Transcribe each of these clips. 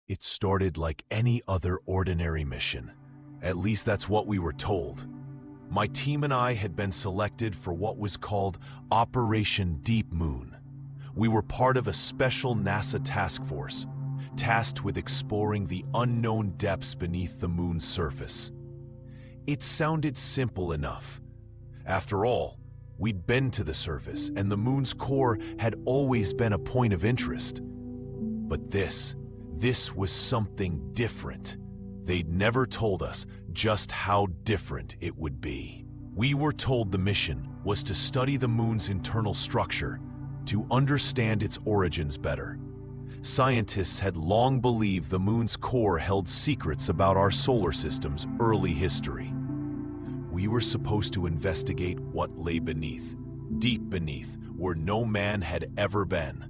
It started like any other ordinary mission. At least that's what we were told. My team and I had been selected for what was called Operation Deep Moon. We were part of a special NASA task force, tasked with exploring the unknown depths beneath the moon's surface. It sounded simple enough. After all, we'd been to the surface, and the moon's core had always been a point of interest. But this was something different. They'd never told us just how different it would be. We were told the mission was to study the moon's internal structure, to understand its origins better. Scientists had long believed the moon's core held secrets about our solar system's early history. We were supposed to investigate what lay beneath, deep beneath, where no man had ever been.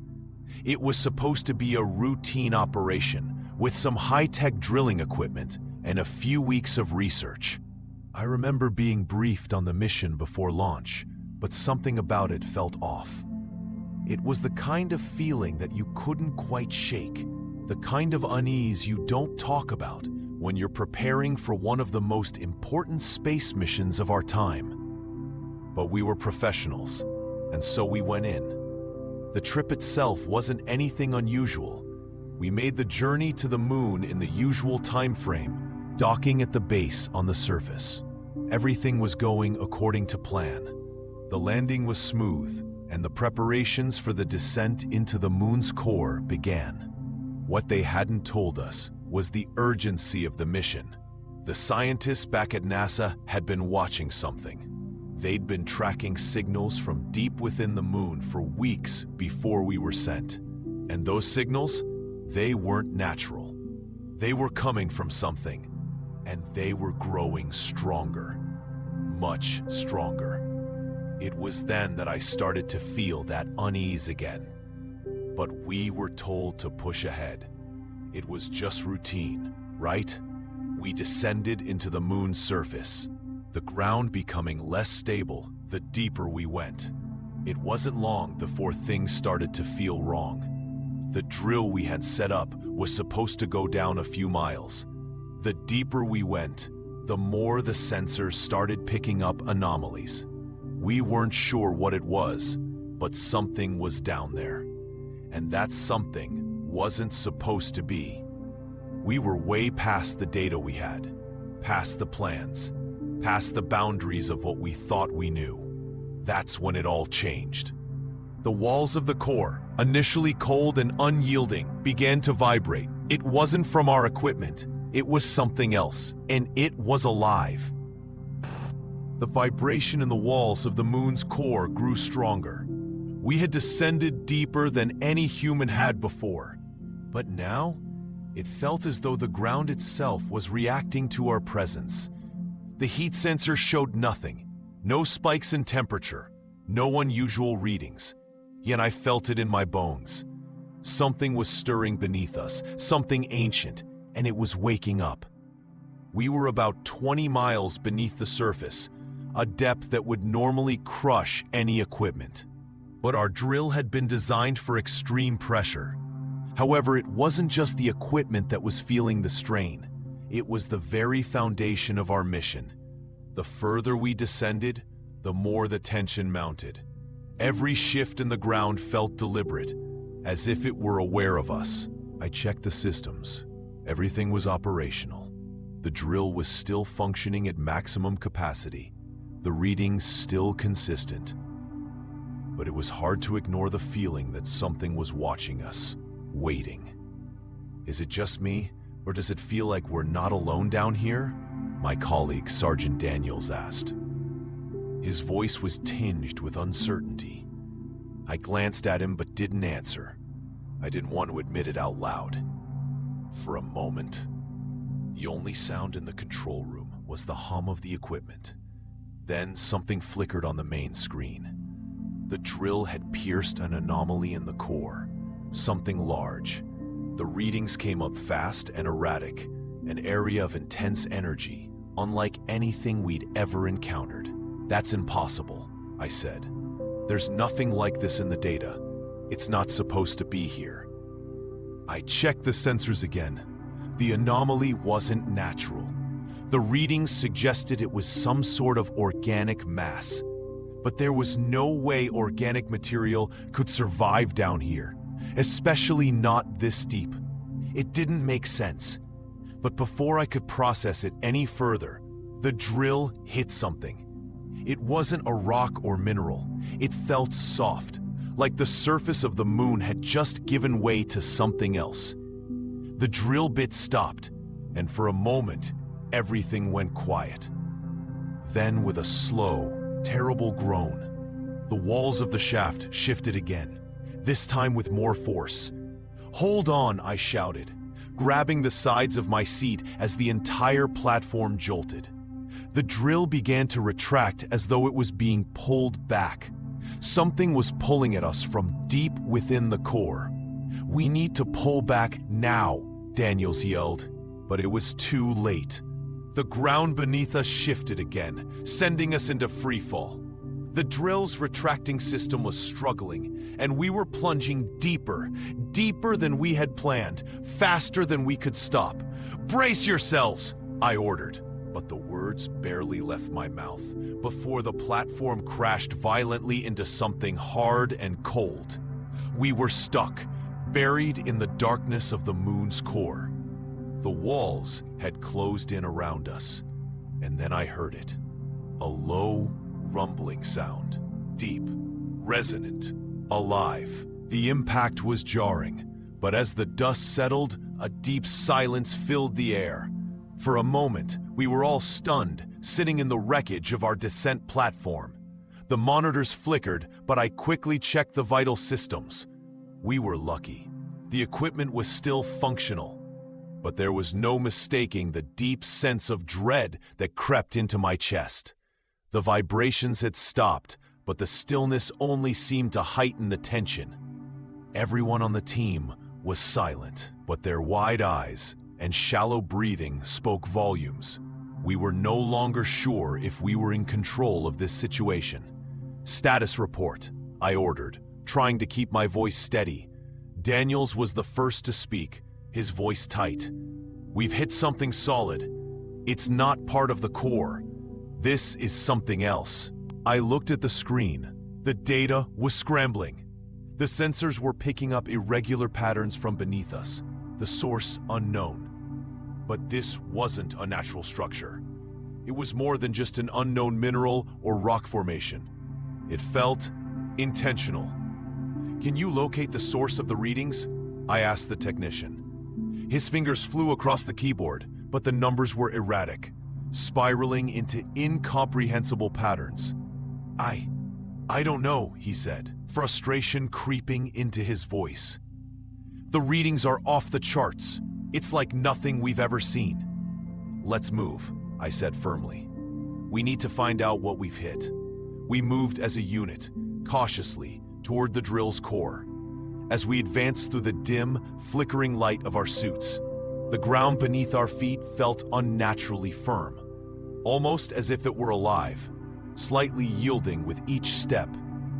It was supposed to be a routine operation with some high-tech drilling equipment and a few weeks of research. I remember being briefed on the mission before launch, but something about it felt off. It was the kind of feeling that you couldn't quite shake, the kind of unease you don't talk about when you're preparing for one of the most important space missions of our time. But we were professionals, and so we went in. The trip itself wasn't anything unusual. We made the journey to the moon in the usual time frame, docking at the base on the surface. Everything was going according to plan. The landing was smooth, and the preparations for the descent into the moon's core began. What they hadn't told us was the urgency of the mission. The scientists back at NASA had been watching something. They'd been tracking signals from deep within the moon for weeks before we were sent. And those signals, they weren't natural. They were coming from something, and they were growing stronger, much stronger. It was then that I started to feel that unease again. But we were told to push ahead. It was just routine, right? We descended into the moon's surface, the ground becoming less stable the deeper we went. It wasn't long before things started to feel wrong. The drill we had set up was supposed to go down a few miles. The deeper we went, the more the sensors started picking up anomalies. We weren't sure what it was, but something was down there. And that something wasn't supposed to be. We were way past the data we had, past the plans, past the boundaries of what we thought we knew. That's when it all changed. The walls of the core, initially cold and unyielding, began to vibrate. It wasn't from our equipment. It was something else, and it was alive. The vibration in the walls of the moon's core grew stronger. We had descended deeper than any human had before. But now, it felt as though the ground itself was reacting to our presence. The heat sensor showed nothing. No spikes in temperature, no unusual readings. Yet I felt it in my bones. Something was stirring beneath us, something ancient, and it was waking up. We were about 20 miles beneath the surface, a depth that would normally crush any equipment. But our drill had been designed for extreme pressure. However, it wasn't just the equipment that was feeling the strain. It was the very foundation of our mission. The further we descended, the more the tension mounted. Every shift in the ground felt deliberate, as if it were aware of us. I checked the systems. Everything was operational. The drill was still functioning at maximum capacity. The readings still consistent. But it was hard to ignore the feeling that something was watching us, waiting. Is it just me, or does it feel like we're not alone down here? My colleague, Sergeant Daniels, asked. His voice was tinged with uncertainty. I glanced at him but didn't answer. I didn't want to admit it out loud. For a moment, the only sound in the control room was the hum of the equipment. Then something flickered on the main screen. The drill had pierced an anomaly in the core, something large. The readings came up fast and erratic, an area of intense energy, unlike anything we'd ever encountered. That's impossible, I said. There's nothing like this in the data. It's not supposed to be here. I checked the sensors again. The anomaly wasn't natural. The readings suggested it was some sort of organic mass. But there was no way organic material could survive down here, especially not this deep. It didn't make sense. But before I could process it any further, the drill hit something. It wasn't a rock or mineral. It felt soft, like the surface of the moon had just given way to something else. The drill bit stopped, and for a moment, everything went quiet. Then, with a slow, terrible groan, the walls of the shaft shifted again, this time with more force. "Hold on," I shouted, grabbing the sides of my seat as the entire platform jolted. The drill began to retract as though it was being pulled back. Something was pulling at us from deep within the core. "We need to pull back now," Daniels yelled, but it was too late. The ground beneath us shifted again, sending us into freefall. The drill's retracting system was struggling, and we were plunging deeper, deeper than we had planned, faster than we could stop. "Brace yourselves," I ordered, but the words barely left my mouth before the platform crashed violently into something hard and cold. We were stuck, buried in the darkness of the moon's core. The walls had closed in around us, and then I heard it. A low, rumbling sound. Deep, resonant, alive. The impact was jarring, but as the dust settled, a deep silence filled the air. For a moment, we were all stunned, sitting in the wreckage of our descent platform. The monitors flickered, but I quickly checked the vital systems. We were lucky. The equipment was still functional. But there was no mistaking the deep sense of dread that crept into my chest. The vibrations had stopped, but the stillness only seemed to heighten the tension. Everyone on the team was silent, but their wide eyes and shallow breathing spoke volumes. We were no longer sure if we were in control of this situation. "Status report," I ordered, trying to keep my voice steady. Daniels was the first to speak, his voice tight. "We've hit something solid. It's not part of the core. This is something else." I looked at the screen. The data was scrambling. The sensors were picking up irregular patterns from beneath us, the source unknown. But this wasn't a natural structure. It was more than just an unknown mineral or rock formation. It felt intentional. "Can you locate the source of the readings?" I asked the technician. His fingers flew across the keyboard, but the numbers were erratic, spiraling into incomprehensible patterns. I don't know," he said, frustration creeping into his voice. "The readings are off the charts. It's like nothing we've ever seen." "Let's move," I said firmly. "We need to find out what we've hit." We moved as a unit, cautiously, toward the drill's core. As we advanced through the dim, flickering light of our suits, the ground beneath our feet felt unnaturally firm, almost as if it were alive, slightly yielding with each step,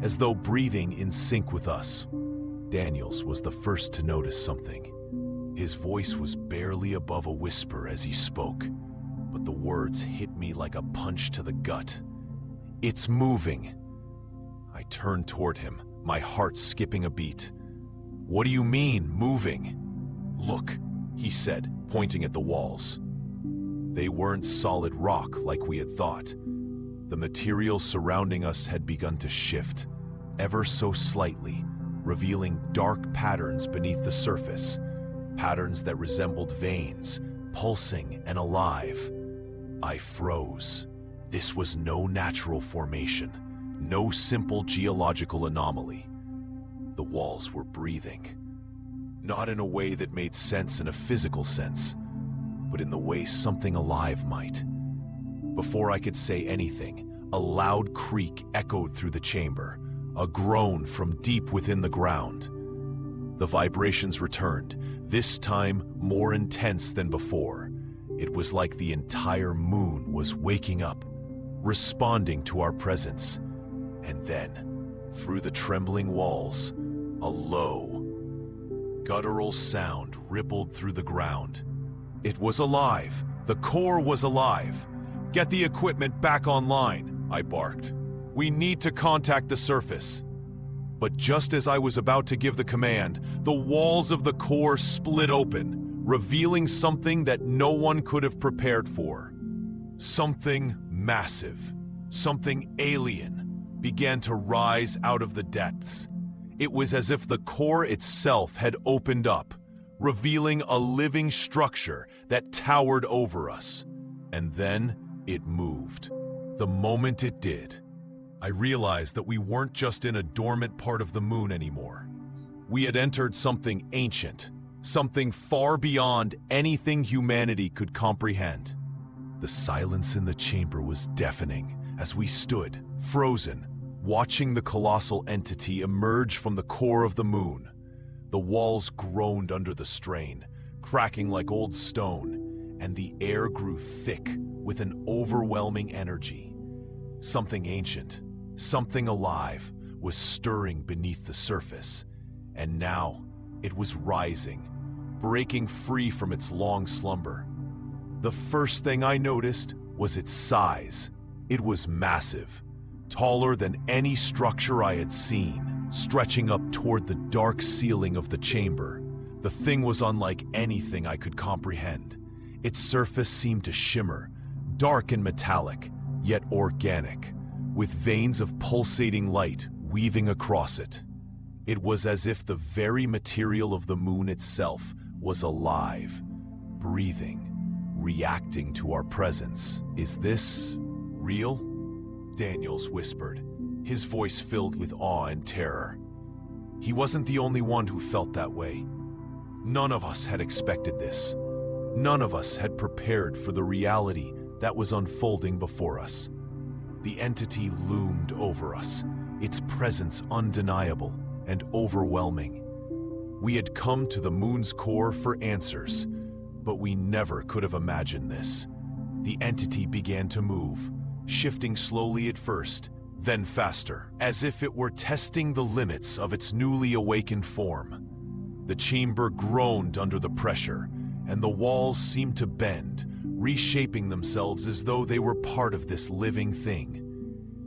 as though breathing in sync with us. Daniels was the first to notice something. His voice was barely above a whisper as he spoke, but the words hit me like a punch to the gut. "It's moving." I turned toward him, my heart skipping a beat. "What do you mean, moving?" "Look," he said, pointing at the walls. They weren't solid rock like we had thought. The material surrounding us had begun to shift, ever so slightly, revealing dark patterns beneath the surface, patterns that resembled veins, pulsing and alive. I froze. This was no natural formation, no simple geological anomaly. The walls were breathing. Not in a way that made sense in a physical sense, but in the way something alive might. Before I could say anything, a loud creak echoed through the chamber, a groan from deep within the ground. The vibrations returned, this time more intense than before. It was like the entire moon was waking up, responding to our presence. And then, through the trembling walls, a low, guttural sound rippled through the ground. It was alive. The core was alive. "Get the equipment back online," I barked. "We need to contact the surface." But just as I was about to give the command, the walls of the core split open, revealing something that no one could have prepared for. Something massive, something alien, began to rise out of the depths. It was as if the core itself had opened up, revealing a living structure that towered over us. And then it moved. The moment it did, I realized that we weren't just in a dormant part of the moon anymore. We had entered something ancient, something far beyond anything humanity could comprehend. The silence in the chamber was deafening as we stood, frozen, watching the colossal entity emerge from the core of the moon. The walls groaned under the strain, cracking like old stone, and the air grew thick with an overwhelming energy. Something ancient, something alive, was stirring beneath the surface, and now it was rising, breaking free from its long slumber. The first thing I noticed was its size. It was massive, taller than any structure I had seen, stretching up toward the dark ceiling of the chamber. The thing was unlike anything I could comprehend. Its surface seemed to shimmer, dark and metallic, yet organic, with veins of pulsating light weaving across it. It was as if the very material of the moon itself was alive, breathing, reacting to our presence. "Is this real?" Daniels whispered, his voice filled with awe and terror. He wasn't the only one who felt that way. None of us had expected this. None of us had prepared for the reality that was unfolding before us. The entity loomed over us, its presence undeniable and overwhelming. We had come to the moon's core for answers, but we never could have imagined this. The entity began to move, shifting slowly at first, then faster, as if it were testing the limits of its newly awakened form. The chamber groaned under the pressure, and the walls seemed to bend, reshaping themselves as though they were part of this living thing.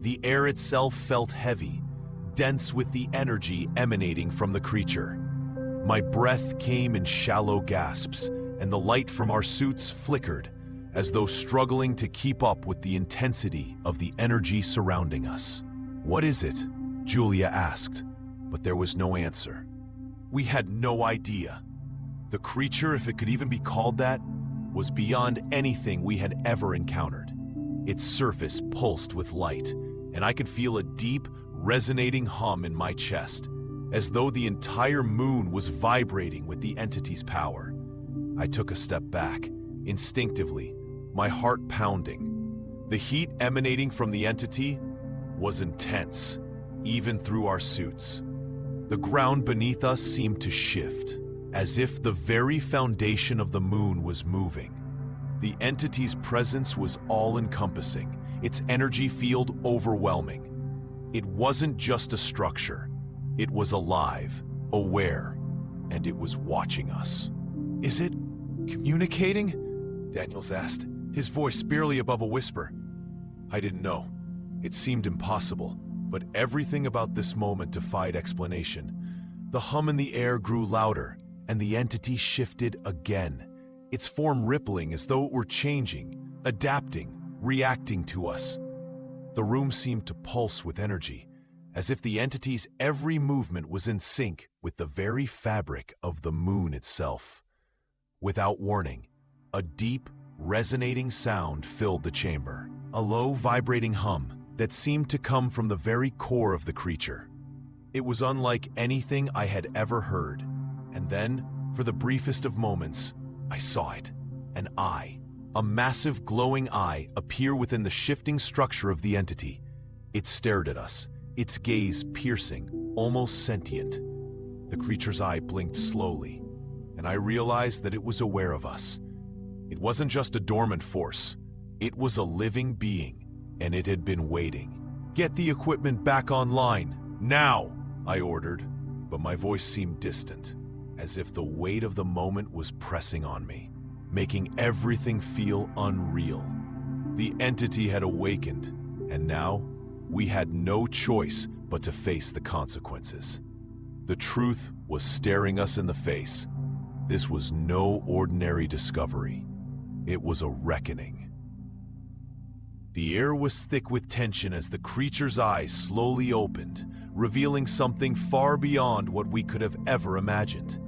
The air itself felt heavy, dense with the energy emanating from the creature. My breath came in shallow gasps, and the light from our suits flickered, as though struggling to keep up with the intensity of the energy surrounding us. "What is it?" Julia asked, but there was no answer. We had no idea. The creature, if it could even be called that, was beyond anything we had ever encountered. Its surface pulsed with light, and I could feel a deep, resonating hum in my chest, as though the entire moon was vibrating with the entity's power. I took a step back, instinctively, my heart pounding. The heat emanating from the entity was intense, even through our suits. The ground beneath us seemed to shift, as if the very foundation of the moon was moving. The entity's presence was all-encompassing, its energy field overwhelming. It wasn't just a structure. It was alive, aware, and it was watching us. "Is it communicating?" Daniels asked, his voice barely above a whisper. I didn't know. It seemed impossible, but everything about this moment defied explanation. The hum in the air grew louder, and the entity shifted again, its form rippling as though it were changing, adapting, reacting to us. The room seemed to pulse with energy, as if the entity's every movement was in sync with the very fabric of the moon itself. Without warning, a deep, resonating sound filled the chamber, a low, vibrating hum that seemed to come from the very core of the creature. It was unlike anything I had ever heard, and then, for the briefest of moments, I saw it. An eye, a massive glowing eye, appear within the shifting structure of the entity. It stared at us, its gaze piercing, almost sentient. The creature's eye blinked slowly, and I realized that it was aware of us. It wasn't just a dormant force. It was a living being, and it had been waiting. "Get the equipment back online, now!" I ordered, but my voice seemed distant. as if the weight of the moment was pressing on me, making everything feel unreal. The entity had awakened, and now we had no choice but to face the consequences. The truth was staring us in the face. This was no ordinary discovery. It was a reckoning. The air was thick with tension as the creature's eyes slowly opened, revealing something far beyond what we could have ever imagined.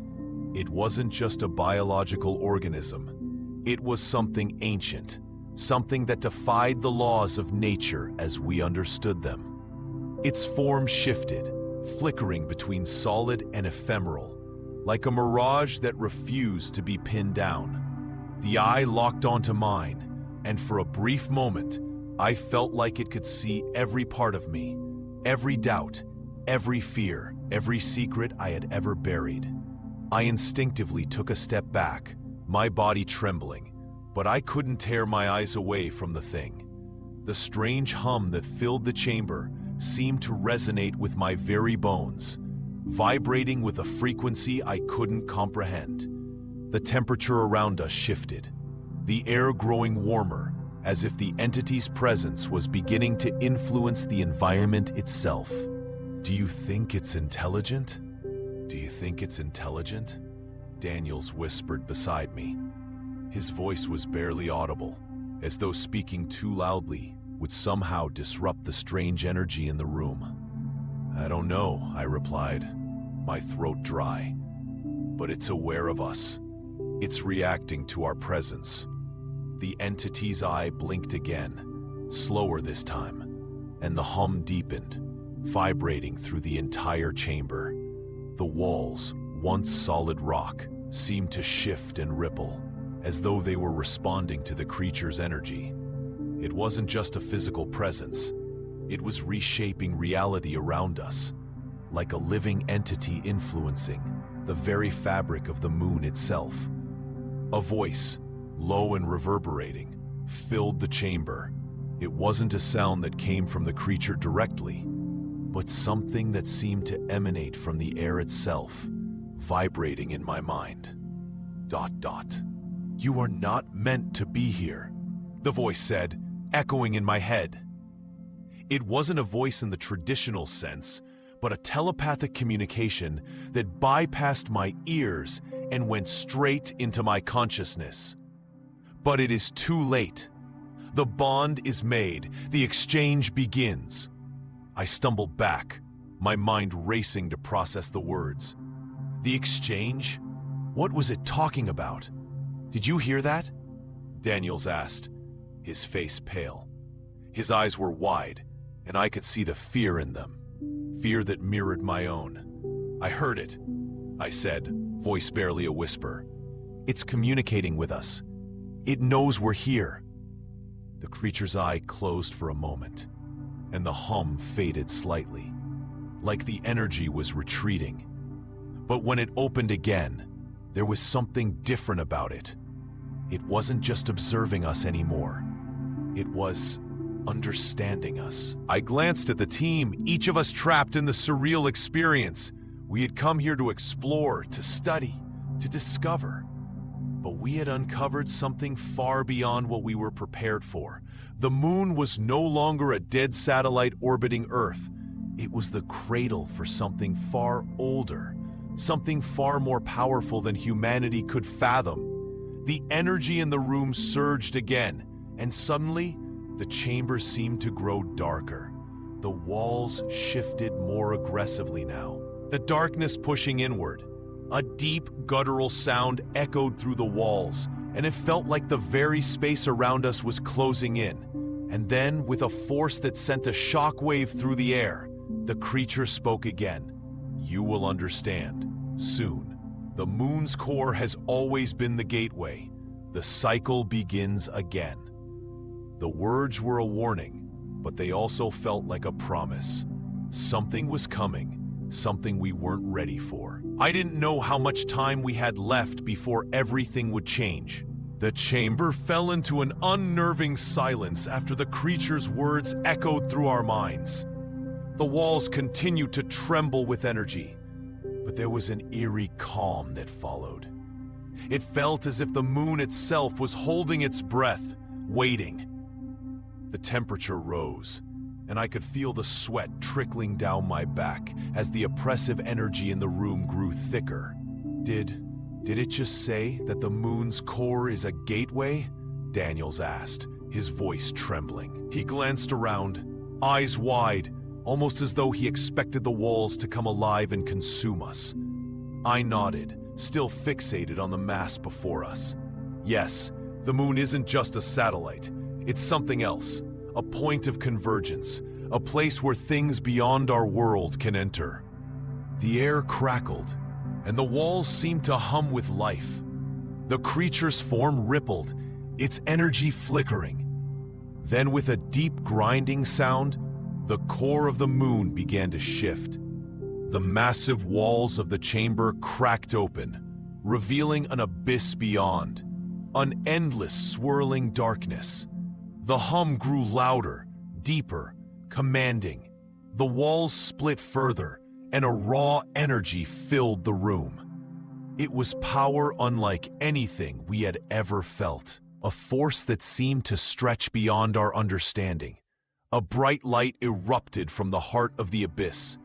It wasn't just a biological organism. It was something ancient, something that defied the laws of nature as we understood them. Its form shifted, flickering between solid and ephemeral, like a mirage that refused to be pinned down. The eye locked onto mine, and for a brief moment, I felt like it could see every part of me, every doubt, every fear, every secret I had ever buried. I instinctively took a step back, my body trembling, but I couldn't tear my eyes away from the thing. The strange hum that filled the chamber seemed to resonate with my very bones, vibrating with a frequency I couldn't comprehend. The temperature around us shifted, the air growing warmer, as if the entity's presence was beginning to influence the environment itself. "Do you think it's intelligent? Do you think it's intelligent?" Daniels whispered beside me. His voice was barely audible, as though speaking too loudly would somehow disrupt the strange energy in the room. "I don't know," I replied, my throat dry. "But it's aware of us. It's reacting to our presence." The entity's eye blinked again, slower this time, and the hum deepened, vibrating through the entire chamber. The walls, once solid rock, seemed to shift and ripple, as though they were responding to the creature's energy. It wasn't just a physical presence. It was reshaping reality around us, like a living entity influencing the very fabric of the moon itself. A voice, low and reverberating, filled the chamber. It wasn't a sound that came from the creature directly, but something that seemed to emanate from the air itself, vibrating in my mind. ... "You are not meant to be here," the voice said, echoing in my head. It wasn't a voice in the traditional sense, but a telepathic communication that bypassed my ears and went straight into my consciousness. But it is too late. The bond is made. The exchange begins. I stumbled back, my mind racing to process the words. The exchange? What was it talking about? "Did you hear that?" Daniels asked, his face pale. His eyes were wide, and I could see the fear in them, fear that mirrored my own. "I heard it," I said, voice barely a whisper. "It's communicating with us. It knows we're here." The creature's eye closed for a moment, and the hum faded slightly, like the energy was retreating. But when it opened again, there was something different about it. It wasn't just observing us anymore. It was understanding us. I glanced at the team, each of us trapped in the surreal experience. We had come here to explore, to study, to discover. But we had uncovered something far beyond what we were prepared for. The moon was no longer a dead satellite orbiting Earth. It was the cradle for something far older, something far more powerful than humanity could fathom. The energy in the room surged again, and suddenly, the chamber seemed to grow darker. The walls shifted more aggressively now, the darkness pushing inward. A deep, guttural sound echoed through the walls, and it felt like the very space around us was closing in. And then, with a force that sent a shockwave through the air, the creature spoke again. "You will understand soon. The moon's core has always been the gateway. The cycle begins again." The words were a warning, but they also felt like a promise. Something was coming, something we weren't ready for. I didn't know how much time we had left before everything would change. The chamber fell into an unnerving silence after the creature's words echoed through our minds. The walls continued to tremble with energy, but there was an eerie calm that followed. It felt as if the moon itself was holding its breath, waiting. The temperature rose, and I could feel the sweat trickling down my back as the oppressive energy in the room grew thicker. Did it just say that the moon's core is a gateway? Daniels asked, his voice trembling. He glanced around, eyes wide, almost as though he expected the walls to come alive and consume us. I nodded, still fixated on the mass before us. Yes, the moon isn't just a satellite. It's something else, a point of convergence, a place where things beyond our world can enter. The air crackled, and the walls seemed to hum with life. The creature's form rippled, its energy flickering. Then with a deep grinding sound, the core of the moon began to shift. The massive walls of the chamber cracked open, revealing an abyss beyond, an endless swirling darkness. The hum grew louder, deeper, commanding. The walls split further, and a raw energy filled the room. It was power unlike anything we had ever felt, a force that seemed to stretch beyond our understanding. A bright light erupted from the heart of the abyss.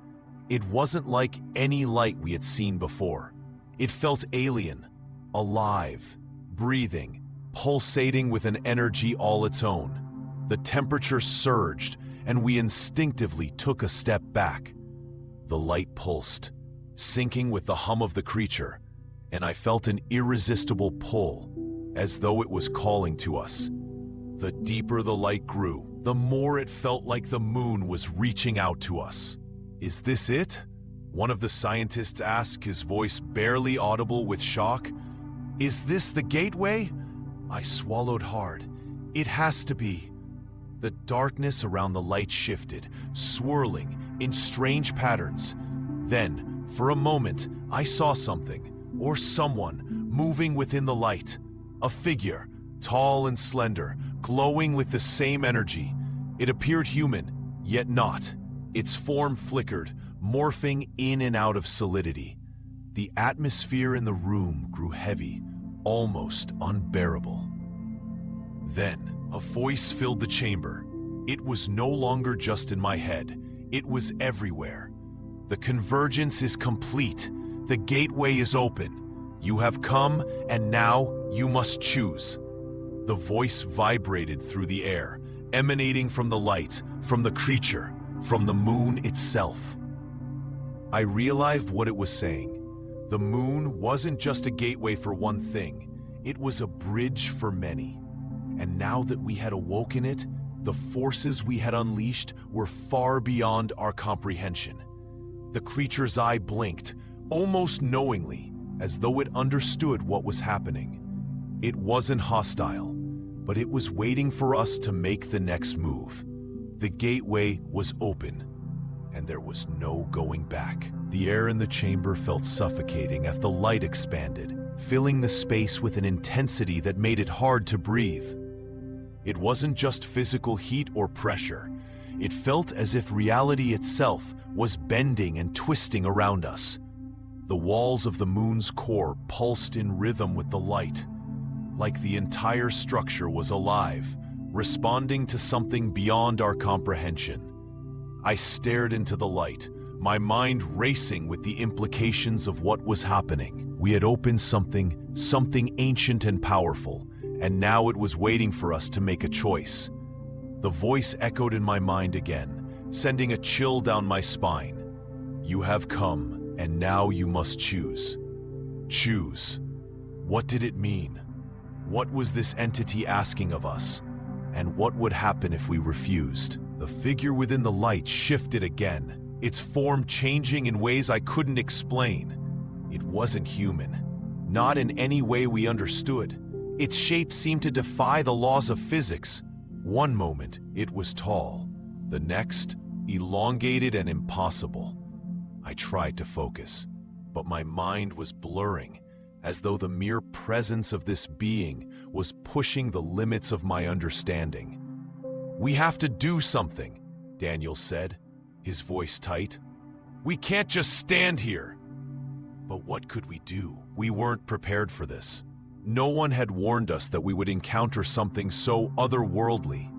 It wasn't like any light we had seen before. It felt alien, alive, breathing, pulsating with an energy all its own. The temperature surged, and we instinctively took a step back. The light pulsed, syncing with the hum of the creature, and I felt an irresistible pull, as though it was calling to us. The deeper the light grew, the more it felt like the moon was reaching out to us. "Is this it?" one of the scientists asked, his voice barely audible with shock. "Is this the gateway?" I swallowed hard. It has to be. The darkness around the light shifted, swirling in strange patterns. Then, for a moment, I saw something, or someone, moving within the light. A figure, tall and slender, glowing with the same energy. It appeared human, yet not. Its form flickered, morphing in and out of solidity. The atmosphere in the room grew heavy, almost unbearable. Then, a voice filled the chamber. It was no longer just in my head. It was everywhere. "The convergence is complete. The gateway is open. You have come, and now you must choose." The voice vibrated through the air, emanating from the light, from the creature, from the moon itself. I realized what it was saying. The moon wasn't just a gateway for one thing. It was a bridge for many. And now that we had awoken it, the forces we had unleashed were far beyond our comprehension. The creature's eye blinked, almost knowingly, as though it understood what was happening. It wasn't hostile, but it was waiting for us to make the next move. The gateway was open, and there was no going back. The air in the chamber felt suffocating as the light expanded, filling the space with an intensity that made it hard to breathe. It wasn't just physical heat or pressure. It felt as if reality itself was bending and twisting around us. The walls of the moon's core pulsed in rhythm with the light, like the entire structure was alive, responding to something beyond our comprehension. I stared into the light, my mind racing with the implications of what was happening. We had opened something ancient and powerful, and now it was waiting for us to make a choice. The voice echoed in my mind again, sending a chill down my spine. "You have come, and now you must choose." Choose. What did it mean? What was this entity asking of us? And what would happen if we refused? The figure within the light shifted again, its form changing in ways I couldn't explain. It wasn't human, not in any way we understood. Its shape seemed to defy the laws of physics. One moment, it was tall. The next, elongated and impossible. I tried to focus, but my mind was blurring, as though the mere presence of this being was pushing the limits of my understanding. "We have to do something," Daniel said, his voice tight. "We can't just stand here." But what could we do? We weren't prepared for this. No one had warned us that we would encounter something so otherworldly.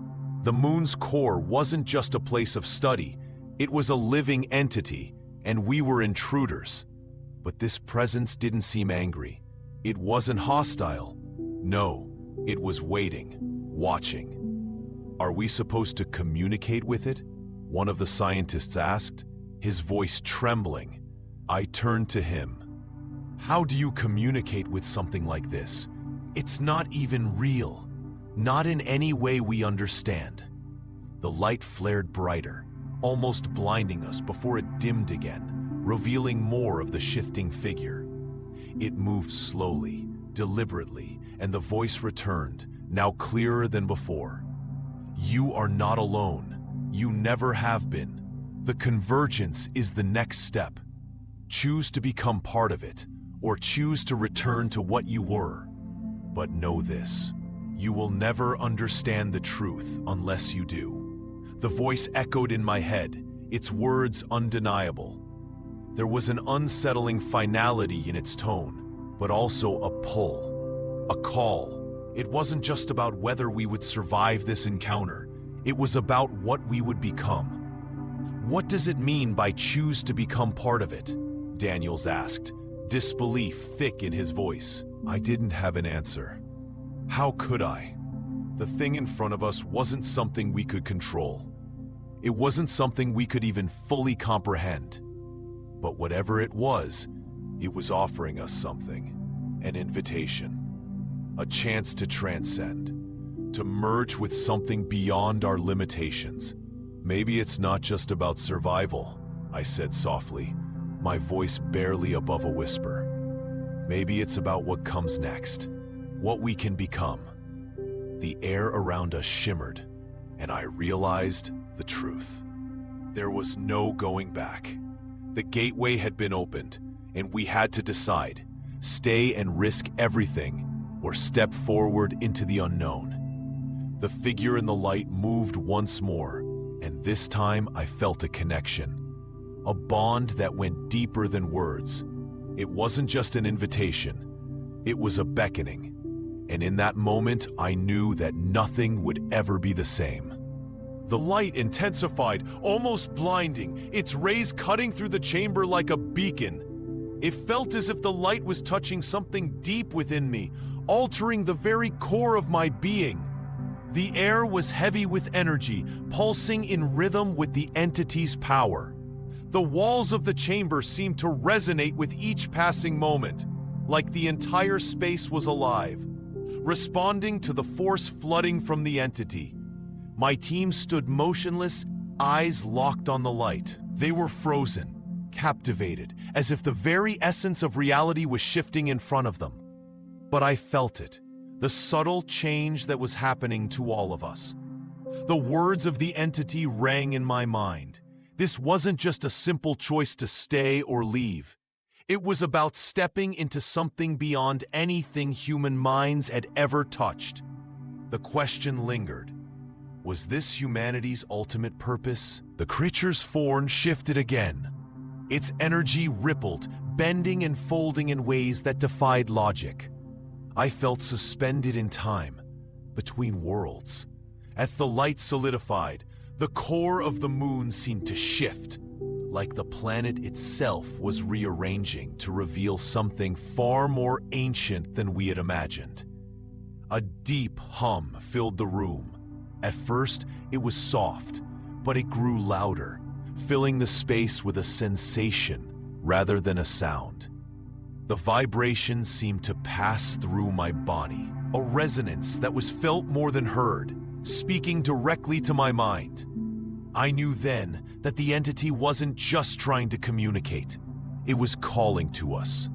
The moon's core wasn't just a place of study, it was a living entity, and we were intruders. But this presence didn't seem angry. It wasn't hostile. No, it was waiting, watching. Are we supposed to communicate with it? One of the scientists asked, his voice trembling. I turned to him. How do you communicate with something like this? It's not even real. Not in any way we understand. The light flared brighter, almost blinding us before it dimmed again, revealing more of the shifting figure. It moved slowly, deliberately, and the voice returned, now clearer than before. You are not alone. You never have been. The convergence is the next step. Choose to become part of it, or choose to return to what you were. But know this, you will never understand the truth unless you do. The voice echoed in my head, its words undeniable. There was an unsettling finality in its tone, but also a pull, a call. It wasn't just about whether we would survive this encounter. It was about what we would become. What does it mean by choose to become part of it? Daniels asked, disbelief thick in his voice. I didn't have an answer. How could I? The thing in front of us wasn't something we could control. It wasn't something we could even fully comprehend. But whatever it was offering us something, an invitation, a chance to transcend, to merge with something beyond our limitations. Maybe it's not just about survival, I said softly, my voice barely above a whisper. Maybe it's about what comes next, what we can become. The air around us shimmered, and I realized the truth. There was no going back. The gateway had been opened, and we had to decide, stay and risk everything, or step forward into the unknown. The figure in the light moved once more, and this time I felt a connection, a bond that went deeper than words. It wasn't just an invitation, it was a beckoning. And in that moment, I knew that nothing would ever be the same. The light intensified, almost blinding, its rays cutting through the chamber like a beacon. It felt as if the light was touching something deep within me, altering the very core of my being. The air was heavy with energy, pulsing in rhythm with the entity's power. The walls of the chamber seemed to resonate with each passing moment, like the entire space was alive, responding to the force flooding from the entity. My team stood motionless, eyes locked on the light. They were frozen, captivated, as if the very essence of reality was shifting in front of them. But I felt it, the subtle change that was happening to all of us. The words of the entity rang in my mind. This wasn't just a simple choice to stay or leave. It was about stepping into something beyond anything human minds had ever touched. The question lingered. Was this humanity's ultimate purpose? The creature's form shifted again. Its energy rippled, bending and folding in ways that defied logic. I felt suspended in time, between worlds. As the light solidified, the core of the moon seemed to shift, like the planet itself was rearranging to reveal something far more ancient than we had imagined. A deep hum filled the room. At first, it was soft, but it grew louder, filling the space with a sensation rather than a sound. The vibration seemed to pass through my body, a resonance that was felt more than heard, speaking directly to my mind. I knew then that the entity wasn't just trying to communicate. It was calling to us.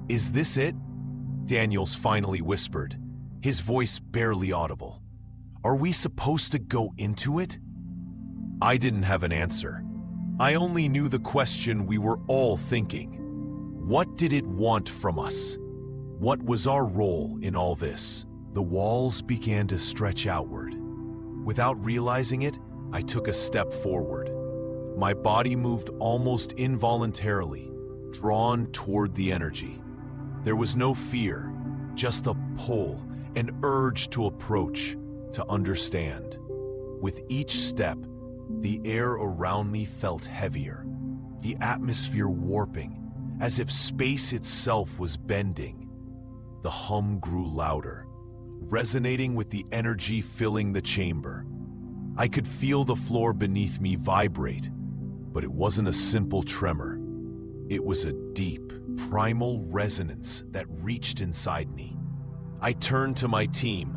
Is this it? Daniels finally whispered, his voice barely audible. Are we supposed to go into it? I didn't have an answer. I only knew the question we were all thinking. What did it want from us? What was our role in all this? The walls began to stretch outward. Without realizing it, I took a step forward. My body moved almost involuntarily, drawn toward the energy. There was no fear, just a pull, an urge to approach, to understand. With each step, the air around me felt heavier, the atmosphere warping, as if space itself was bending. The hum grew louder, resonating with the energy filling the chamber. I could feel the floor beneath me vibrate, but it wasn't a simple tremor. It was a deep, primal resonance that reached inside me. I turned to my team.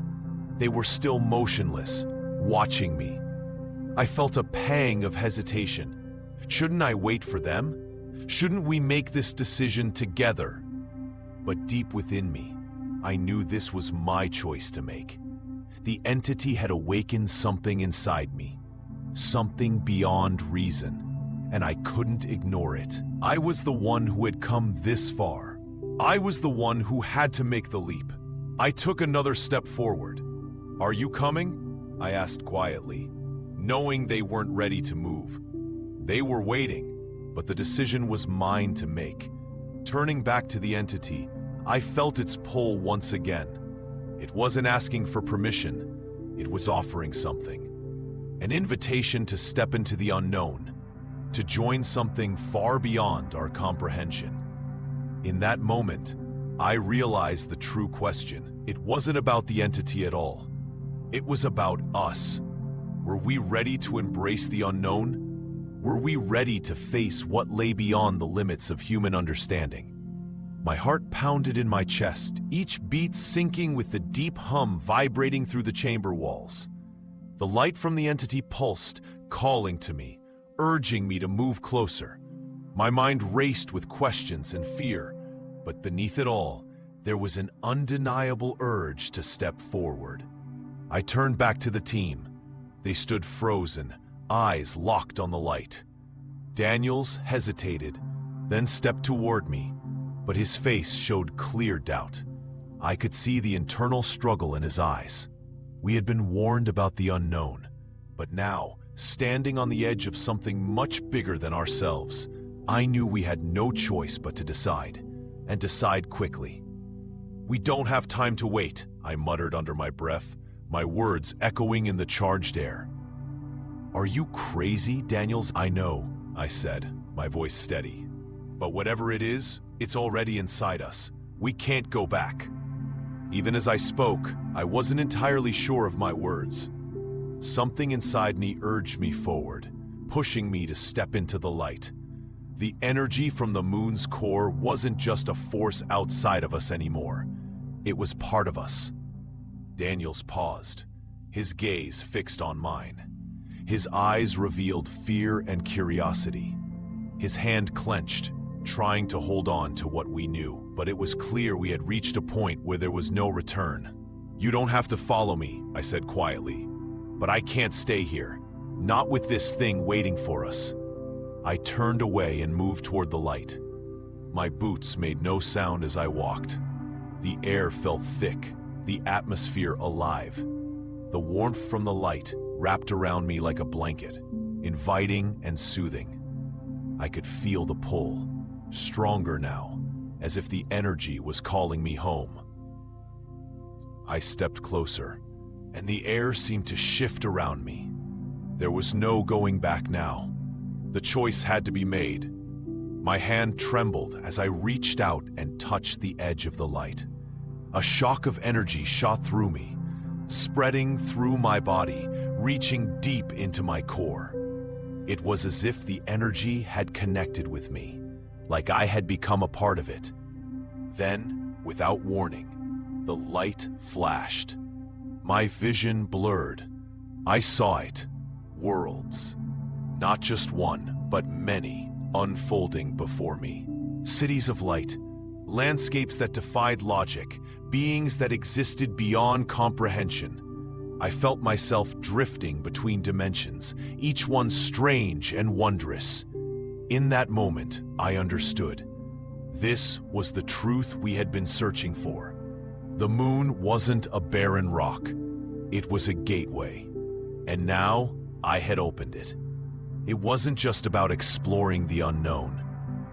They were still motionless, watching me. I felt a pang of hesitation. Shouldn't I wait for them? Shouldn't we make this decision together? But deep within me, I knew this was my choice to make. The entity had awakened something inside me, something beyond reason, and I couldn't ignore it. I was the one who had come this far. I was the one who had to make the leap. I took another step forward. "Are you coming?" I asked quietly, knowing they weren't ready to move. They were waiting, but the decision was mine to make. Turning back to the entity, I felt its pull once again. It wasn't asking for permission, it was offering something. An invitation to step into the unknown, to join something far beyond our comprehension. In that moment, I realized the true question. It wasn't about the entity at all. It was about us. Were we ready to embrace the unknown? Were we ready to face what lay beyond the limits of human understanding? My heart pounded in my chest, each beat syncing with the deep hum vibrating through the chamber walls. The light from the entity pulsed, calling to me, urging me to move closer. My mind raced with questions and fear, but beneath it all, there was an undeniable urge to step forward. I turned back to the team. They stood frozen, eyes locked on the light. Daniels hesitated, then stepped toward me, but his face showed clear doubt. I could see the internal struggle in his eyes. We had been warned about the unknown, but now, standing on the edge of something much bigger than ourselves, I knew we had no choice but to decide, and decide quickly. "We don't have time to wait," I muttered under my breath, my words echoing in the charged air. "Are you crazy, Daniels?" "I know," I said, my voice steady. "But whatever it is, it's already inside us. We can't go back." Even as I spoke, I wasn't entirely sure of my words. Something inside me urged me forward, pushing me to step into the light. The energy from the moon's core wasn't just a force outside of us anymore. It was part of us. Daniels paused, his gaze fixed on mine. His eyes revealed fear and curiosity. His hand clenched, trying to hold on to what we knew, but it was clear we had reached a point where there was no return. "You don't have to follow me," I said quietly, "but I can't stay here, not with this thing waiting for us." I turned away and moved toward the light. My boots made no sound as I walked. The air felt thick, the atmosphere alive. The warmth from the light wrapped around me like a blanket, inviting and soothing. I could feel the pull, stronger now, as if the energy was calling me home. I stepped closer, and the air seemed to shift around me. There was no going back now. The choice had to be made. My hand trembled as I reached out and touched the edge of the light. A shock of energy shot through me, spreading through my body, reaching deep into my core. It was as if the energy had connected with me, like I had become a part of it. Then, without warning, the light flashed. My vision blurred. I saw it. Worlds. Not just one, but many, unfolding before me. Cities of light, landscapes that defied logic, beings that existed beyond comprehension. I felt myself drifting between dimensions, each one strange and wondrous. In that moment, I understood. This was the truth we had been searching for. The moon wasn't a barren rock. It was a gateway. And now, I had opened it. It wasn't just about exploring the unknown.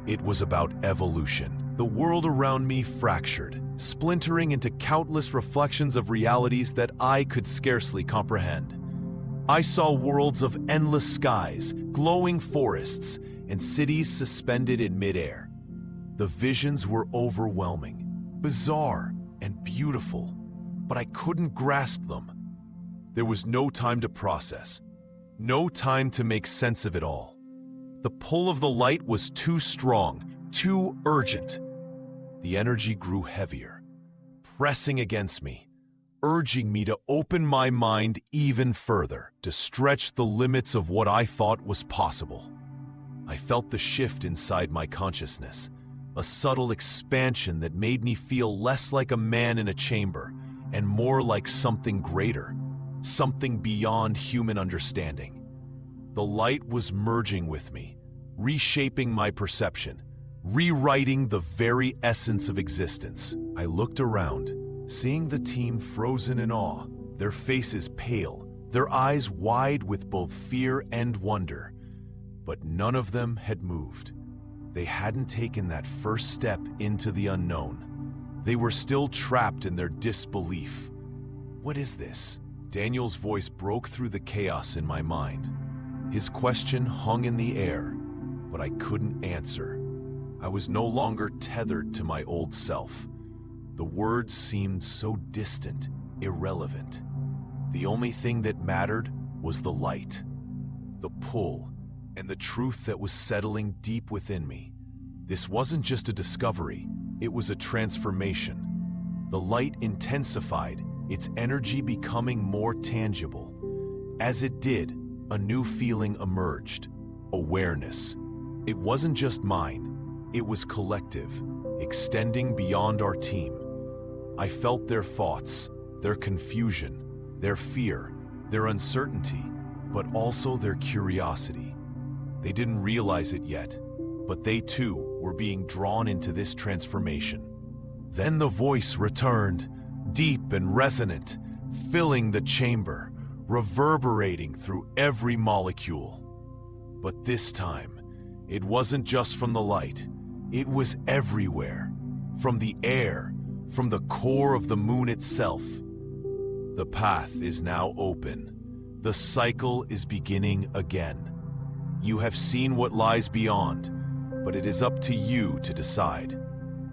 It was about evolution. The world around me fractured, splintering into countless reflections of realities that I could scarcely comprehend. I saw worlds of endless skies, glowing forests, and cities suspended in midair. The visions were overwhelming, bizarre, and beautiful, but I couldn't grasp them. There was no time to process, no time to make sense of it all. The pull of the light was too strong, too urgent. The energy grew heavier, pressing against me, urging me to open my mind even further, to stretch the limits of what I thought was possible. I felt the shift inside my consciousness, a subtle expansion that made me feel less like a man in a chamber and more like something greater, something beyond human understanding. The light was merging with me, reshaping my perception, rewriting the very essence of existence. I looked around, seeing the team frozen in awe, their faces pale, their eyes wide with both fear and wonder. But none of them had moved. They hadn't taken that first step into the unknown. They were still trapped in their disbelief. What is this? Daniel's voice broke through the chaos in my mind. His question hung in the air, but I couldn't answer. I was no longer tethered to my old self. The words seemed so distant, irrelevant. The only thing that mattered was the light, the pull, and the truth that was settling deep within me. This wasn't just a discovery, it was a transformation. The light intensified, its energy becoming more tangible. As it did, a new feeling emerged: awareness. It wasn't just mine, it was collective, extending beyond our team. I felt their thoughts, their confusion, their fear, their uncertainty, but also their curiosity. They didn't realize it yet, but they too were being drawn into this transformation. Then the voice returned, deep and resonant, filling the chamber, reverberating through every molecule. But this time, it wasn't just from the light. It was everywhere, from the air, from the core of the moon itself. The path is now open. The cycle is beginning again. You have seen what lies beyond, but it is up to you to decide.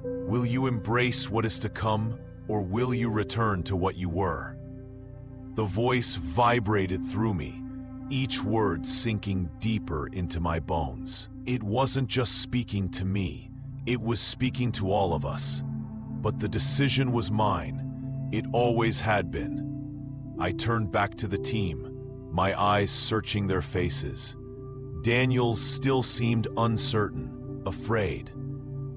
Will you embrace what is to come, or will you return to what you were? The voice vibrated through me, each word sinking deeper into my bones. It wasn't just speaking to me, it was speaking to all of us. But the decision was mine. It always had been. I turned back to the team, my eyes searching their faces. Daniel's still seemed uncertain, afraid.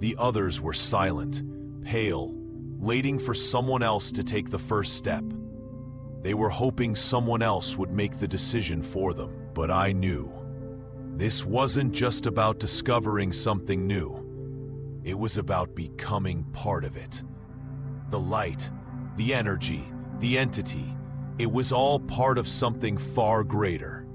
The others were silent, pale, waiting for someone else to take the first step. They were hoping someone else would make the decision for them, but I knew. This wasn't just about discovering something new. It was about becoming part of it. The light, the energy, the entity, it was all part of something far greater,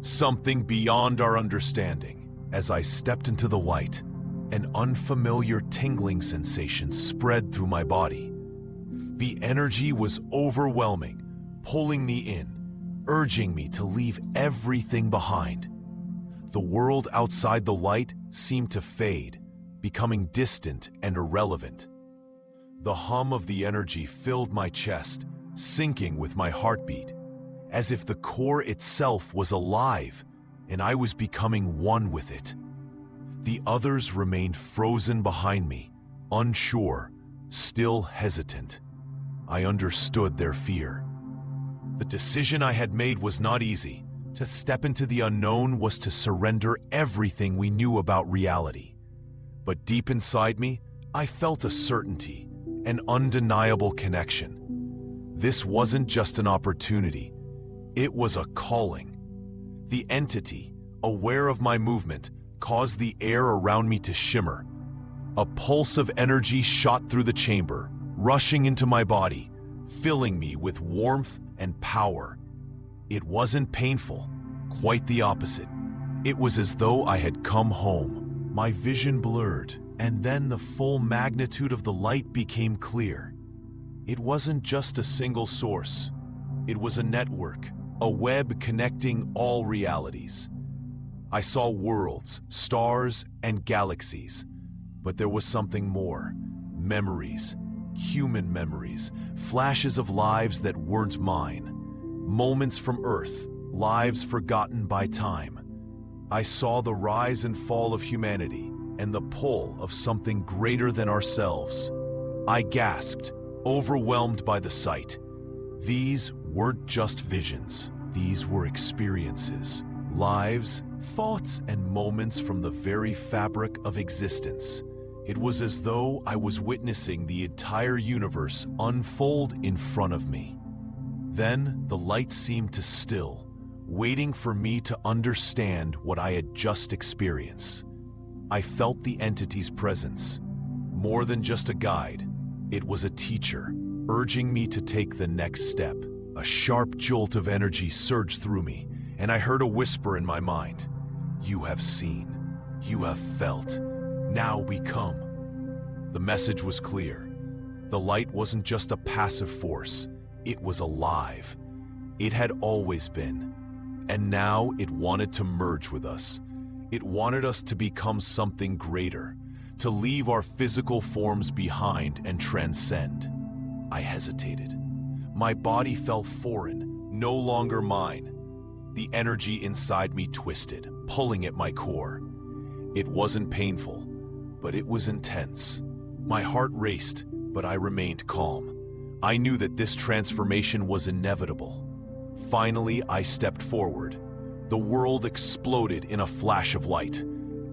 something beyond our understanding. As I stepped into the light, an unfamiliar tingling sensation spread through my body. The energy was overwhelming, pulling me in, urging me to leave everything behind. The world outside the light seemed to fade, becoming distant and irrelevant. The hum of the energy filled my chest, syncing with my heartbeat, as if the core itself was alive and I was becoming one with it. The others remained frozen behind me, unsure, still hesitant. I understood their fear. The decision I had made was not easy. To step into the unknown was to surrender everything we knew about reality. But deep inside me, I felt a certainty, an undeniable connection. This wasn't just an opportunity, it was a calling. The entity, aware of my movement, caused the air around me to shimmer. A pulse of energy shot through the chamber, rushing into my body, filling me with warmth and power. It wasn't painful, quite the opposite. It was as though I had come home, My vision blurred, and then the full magnitude of the light became clear. It wasn't just a single source. It was a network, a web connecting all realities. I saw worlds, stars, and galaxies. But there was something more. Memories, human memories, flashes of lives that weren't mine. Moments from Earth, lives forgotten by time. I saw the rise and fall of humanity and the pull of something greater than ourselves. I gasped, overwhelmed by the sight. These weren't just visions. These were experiences, lives, thoughts, and moments from the very fabric of existence. It was as though I was witnessing the entire universe unfold in front of me. Then the light seemed to still, waiting for me to understand what I had just experienced. I felt the entity's presence. More than just a guide, it was a teacher, urging me to take the next step. A sharp jolt of energy surged through me, and I heard a whisper in my mind. "You have seen. You have felt. Now become." The message was clear. The light wasn't just a passive force. It was alive. It had always been. And now it wanted to merge with us. It wanted us to become something greater, to leave our physical forms behind and transcend. I hesitated. My body felt foreign, no longer mine. The energy inside me twisted, pulling at my core. It wasn't painful, but it was intense. My heart raced, but I remained calm. I knew that this transformation was inevitable. Finally, I stepped forward. The world exploded in a flash of light.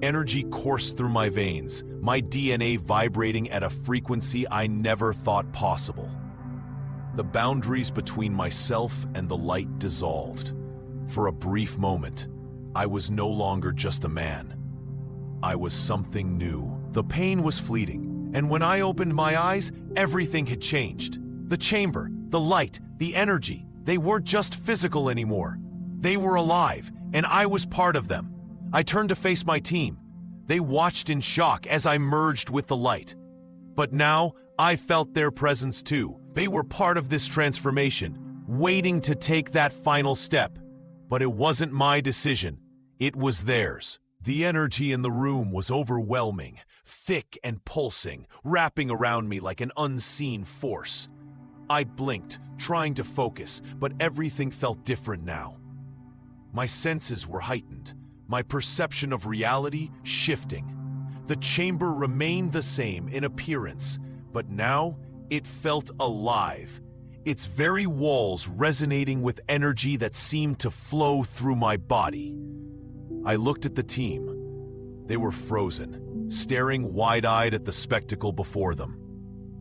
Energy coursed through my veins, my DNA vibrating at a frequency I never thought possible. The boundaries between myself and the light dissolved. For a brief moment, I was no longer just a man. I was something new. The pain was fleeting, and when I opened my eyes, everything had changed. The chamber, the light, the energy, they weren't just physical anymore. They were alive, and I was part of them. I turned to face my team. They watched in shock as I merged with the light. But now, I felt their presence too. They were part of this transformation, waiting to take that final step. But it wasn't my decision. It was theirs. The energy in the room was overwhelming, thick and pulsing, wrapping around me like an unseen force. I blinked, trying to focus, but everything felt different now. My senses were heightened, my perception of reality shifting. The chamber remained the same in appearance, but now it felt alive, its very walls resonating with energy that seemed to flow through my body. I looked at the team. They were frozen, staring wide-eyed at the spectacle before them.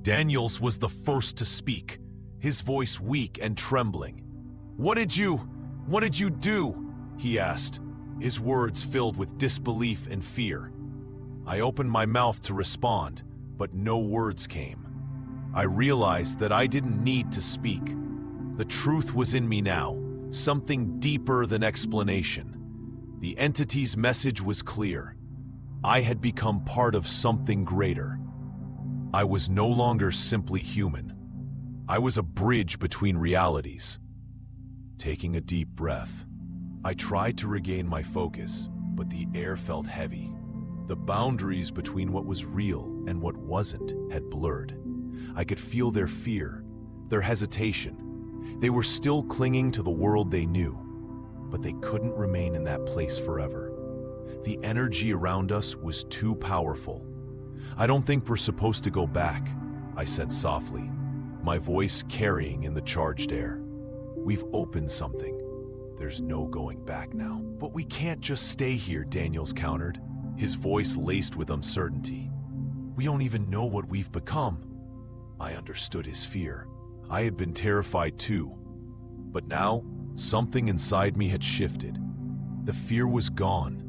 Daniels was the first to speak, his voice weak and trembling. What did you do?" he asked, his words filled with disbelief and fear. I opened my mouth to respond, but no words came. I realized that I didn't need to speak. The truth was in me now, something deeper than explanation. The entity's message was clear. I had become part of something greater. I was no longer simply human. I was a bridge between realities. Taking a deep breath, I tried to regain my focus, but the air felt heavy. The boundaries between what was real and what wasn't had blurred. I could feel their fear, their hesitation. They were still clinging to the world they knew, but they couldn't remain in that place forever. The energy around us was too powerful. "I don't think we're supposed to go back," I said softly, my voice carrying in the charged air. "We've opened something. There's no going back now." "But we can't just stay here," Daniels countered, his voice laced with uncertainty. "We don't even know what we've become." I understood his fear. I had been terrified too. But now, something inside me had shifted. The fear was gone,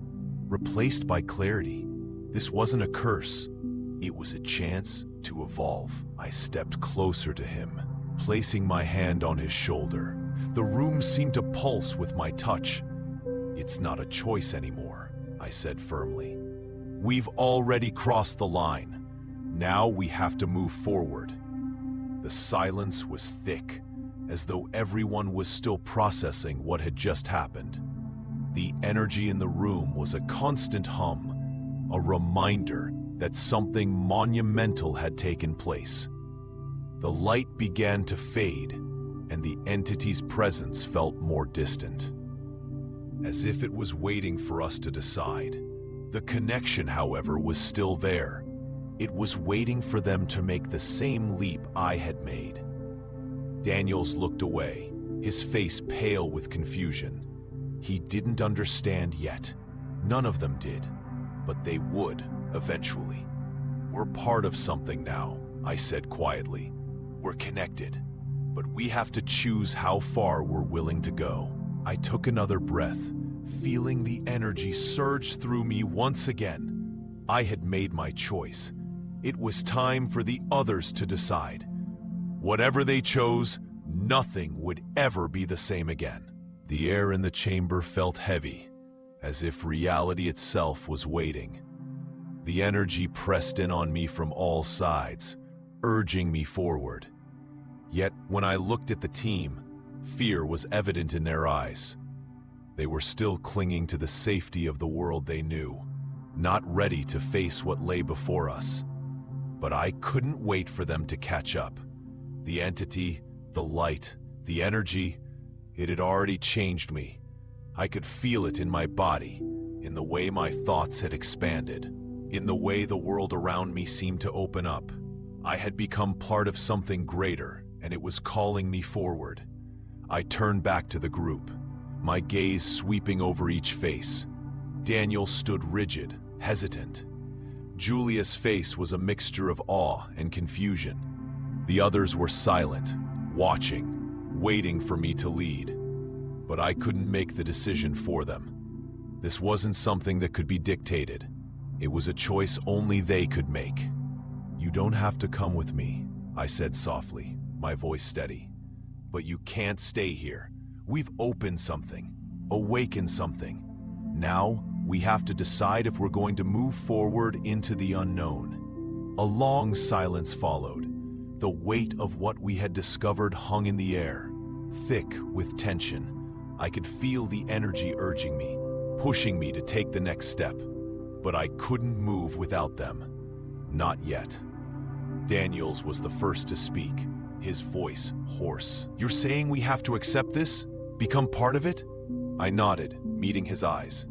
replaced by clarity. This wasn't a curse. It was a chance to evolve. I stepped closer to him, placing my hand on his shoulder. The room seemed to pulse with my touch. "It's not a choice anymore," I said firmly. We've already crossed the line. Now we have to move forward. The silence was thick, as though everyone was still processing what had just happened. The energy in the room was a constant hum, a reminder that something monumental had taken place. The light began to fade, and the entity's presence felt more distant. As if it was waiting for us to decide. The connection, however, was still there. It was waiting for them to make the same leap I had made. Daniels looked away, his face pale with confusion. He didn't understand yet. None of them did, but they would eventually. We're part of something now, I said quietly. We're connected, but we have to choose how far we're willing to go. I took another breath, feeling the energy surge through me once again. I had made my choice. It was time for the others to decide. Whatever they chose, nothing would ever be the same again. The air in the chamber felt heavy, as if reality itself was waiting. The energy pressed in on me from all sides, urging me forward. Yet, when I looked at the team, fear was evident in their eyes. They were still clinging to the safety of the world they knew, not ready to face what lay before us. But I couldn't wait for them to catch up. The entity, the light, the energy, it had already changed me. I could feel it in my body, in the way my thoughts had expanded, in the way the world around me seemed to open up. I had become part of something greater, and it was calling me forward. I turned back to the group, my gaze sweeping over each face. Daniel stood rigid, hesitant. Julia's face was a mixture of awe and confusion. The others were silent, watching, waiting for me to lead. But I couldn't make the decision for them. This wasn't something that could be dictated. It was a choice only they could make. "You don't have to come with me," I said softly, my voice steady. "But you can't stay here. We've opened something, awakened something. Now, we have to decide if we're going to move forward into the unknown." A long silence followed. The weight of what we had discovered hung in the air, thick with tension. I could feel the energy urging me, pushing me to take the next step. But I couldn't move without them. Not yet. Daniels was the first to speak, his voice hoarse. "You're saying we have to accept this? Become part of it?" I nodded, meeting his eyes.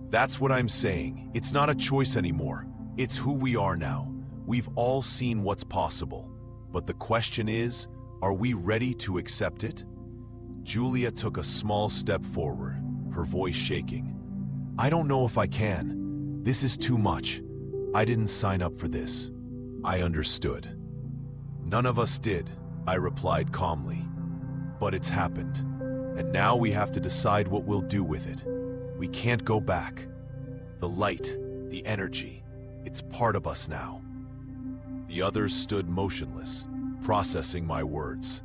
"That's what I'm saying. It's not a choice anymore. It's who we are now. We've all seen what's possible. But the question is, are we ready to accept it?" Julia took a small step forward, her voice shaking. "I don't know if I can. This is too much. I didn't sign up for this." I understood. "None of us did," I replied calmly. "But it's happened. And now we have to decide what we'll do with it. We can't go back. The light, the energy, it's part of us now." The others stood motionless, processing my words.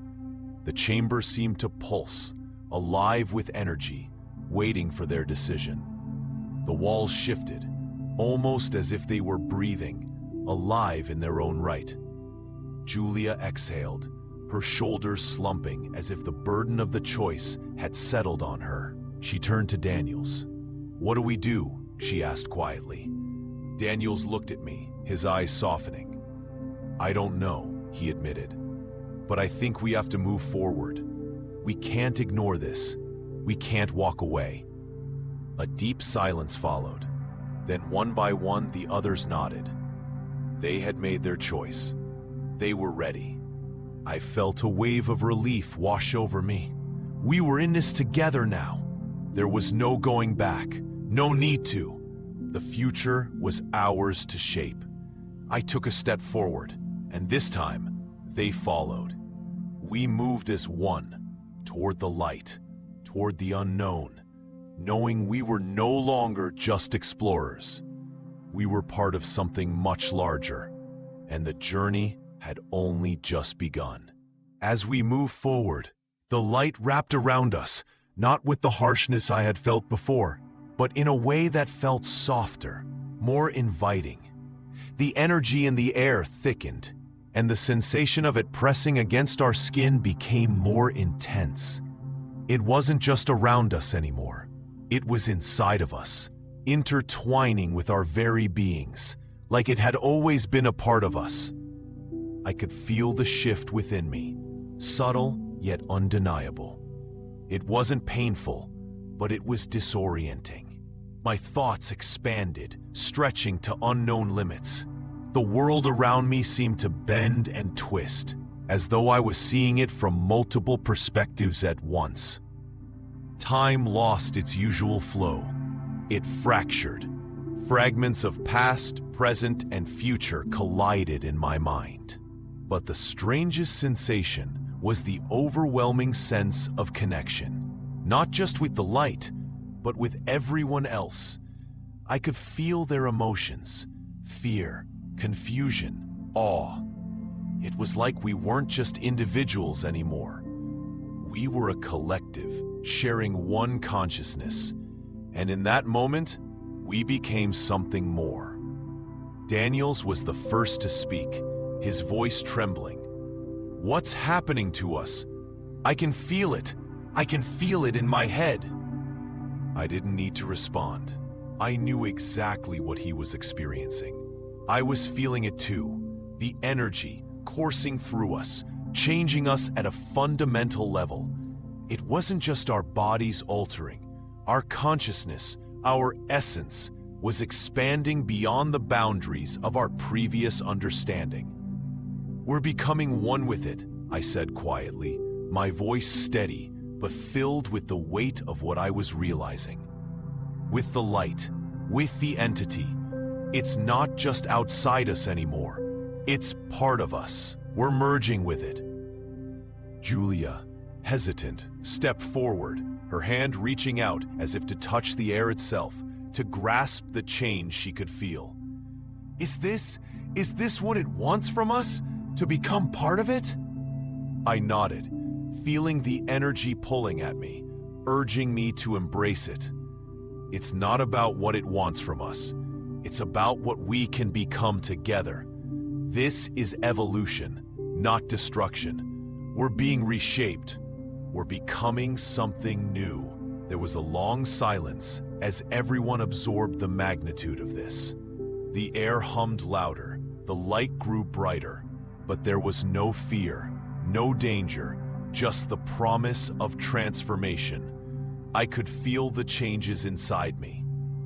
The chamber seemed to pulse, alive with energy, waiting for their decision. The walls shifted, almost as if they were breathing, alive in their own right. Julia exhaled, her shoulders slumping as if the burden of the choice had settled on her. She turned to Daniels. "What do we do?" she asked quietly. Daniels looked at me, his eyes softening. "I don't know," he admitted. "But I think we have to move forward. We can't ignore this. We can't walk away." A deep silence followed. Then one by one, the others nodded. They had made their choice. They were ready. I felt a wave of relief wash over me. We were in this together now. There was no going back, no need to. The future was ours to shape. I took a step forward, and this time, they followed. We moved as one, toward the light, toward the unknown, knowing we were no longer just explorers. We were part of something much larger, and the journey had only just begun. As we moved forward, the light wrapped around us, not with the harshness I had felt before, but in a way that felt softer, more inviting. The energy in the air thickened, and the sensation of it pressing against our skin became more intense. It wasn't just around us anymore. It was inside of us, intertwining with our very beings, like it had always been a part of us. I could feel the shift within me, subtle yet undeniable. It wasn't painful, but it was disorienting. My thoughts expanded, stretching to unknown limits. The world around me seemed to bend and twist, as though I was seeing it from multiple perspectives at once. Time lost its usual flow. It fractured. Fragments of past, present, and future collided in my mind. But the strangest sensation was the overwhelming sense of connection, not just with the light, but with everyone else. I could feel their emotions, fear, confusion, awe. It was like we weren't just individuals anymore. We were a collective, sharing one consciousness, and in that moment, we became something more. Daniels was the first to speak, his voice trembling. "What's happening to us? I can feel it. I can feel it in my head." I didn't need to respond. I knew exactly what he was experiencing. I was feeling it too, the energy coursing through us, changing us at a fundamental level. It wasn't just our bodies altering. Our consciousness, our essence, was expanding beyond the boundaries of our previous understanding. "We're becoming one with it," I said quietly, my voice steady, but filled with the weight of what I was realizing. With the light, with the entity, it's not just outside us anymore. It's part of us. We're merging with it. Julia, hesitant, stepped forward, her hand reaching out as if to touch the air itself, to grasp the change she could feel. Is this what it wants from us? To become part of it?" I nodded, feeling the energy pulling at me, urging me to embrace it. It's not about what it wants from us. It's about what we can become together. This is evolution, not destruction. We're being reshaped. We're becoming something new. There was a long silence as everyone absorbed the magnitude of this. The air hummed louder, the light grew brighter, but there was no fear, no danger, just the promise of transformation. I could feel the changes inside me,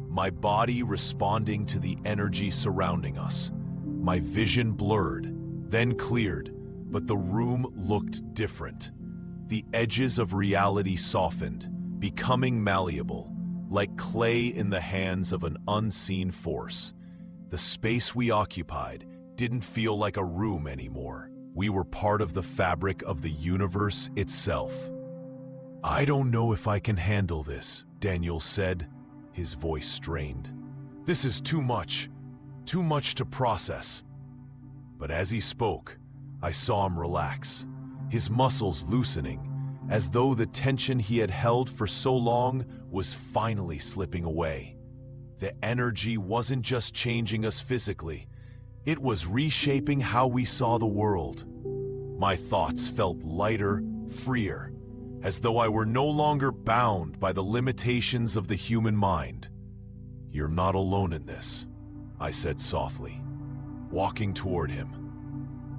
my body responding to the energy surrounding us. My vision blurred, then cleared, but the room looked different. The edges of reality softened, becoming malleable, like clay in the hands of an unseen force. The space we occupied didn't feel like a room anymore. We were part of the fabric of the universe itself. "I don't know if I can handle this," Daniel said, his voice strained. "This is too much to process." But as he spoke, I saw him relax, his muscles loosening, as though the tension he had held for so long was finally slipping away. The energy wasn't just changing us physically, it was reshaping how we saw the world. My thoughts felt lighter, freer, as though I were no longer bound by the limitations of the human mind. "You're not alone in this," I said softly, walking toward him.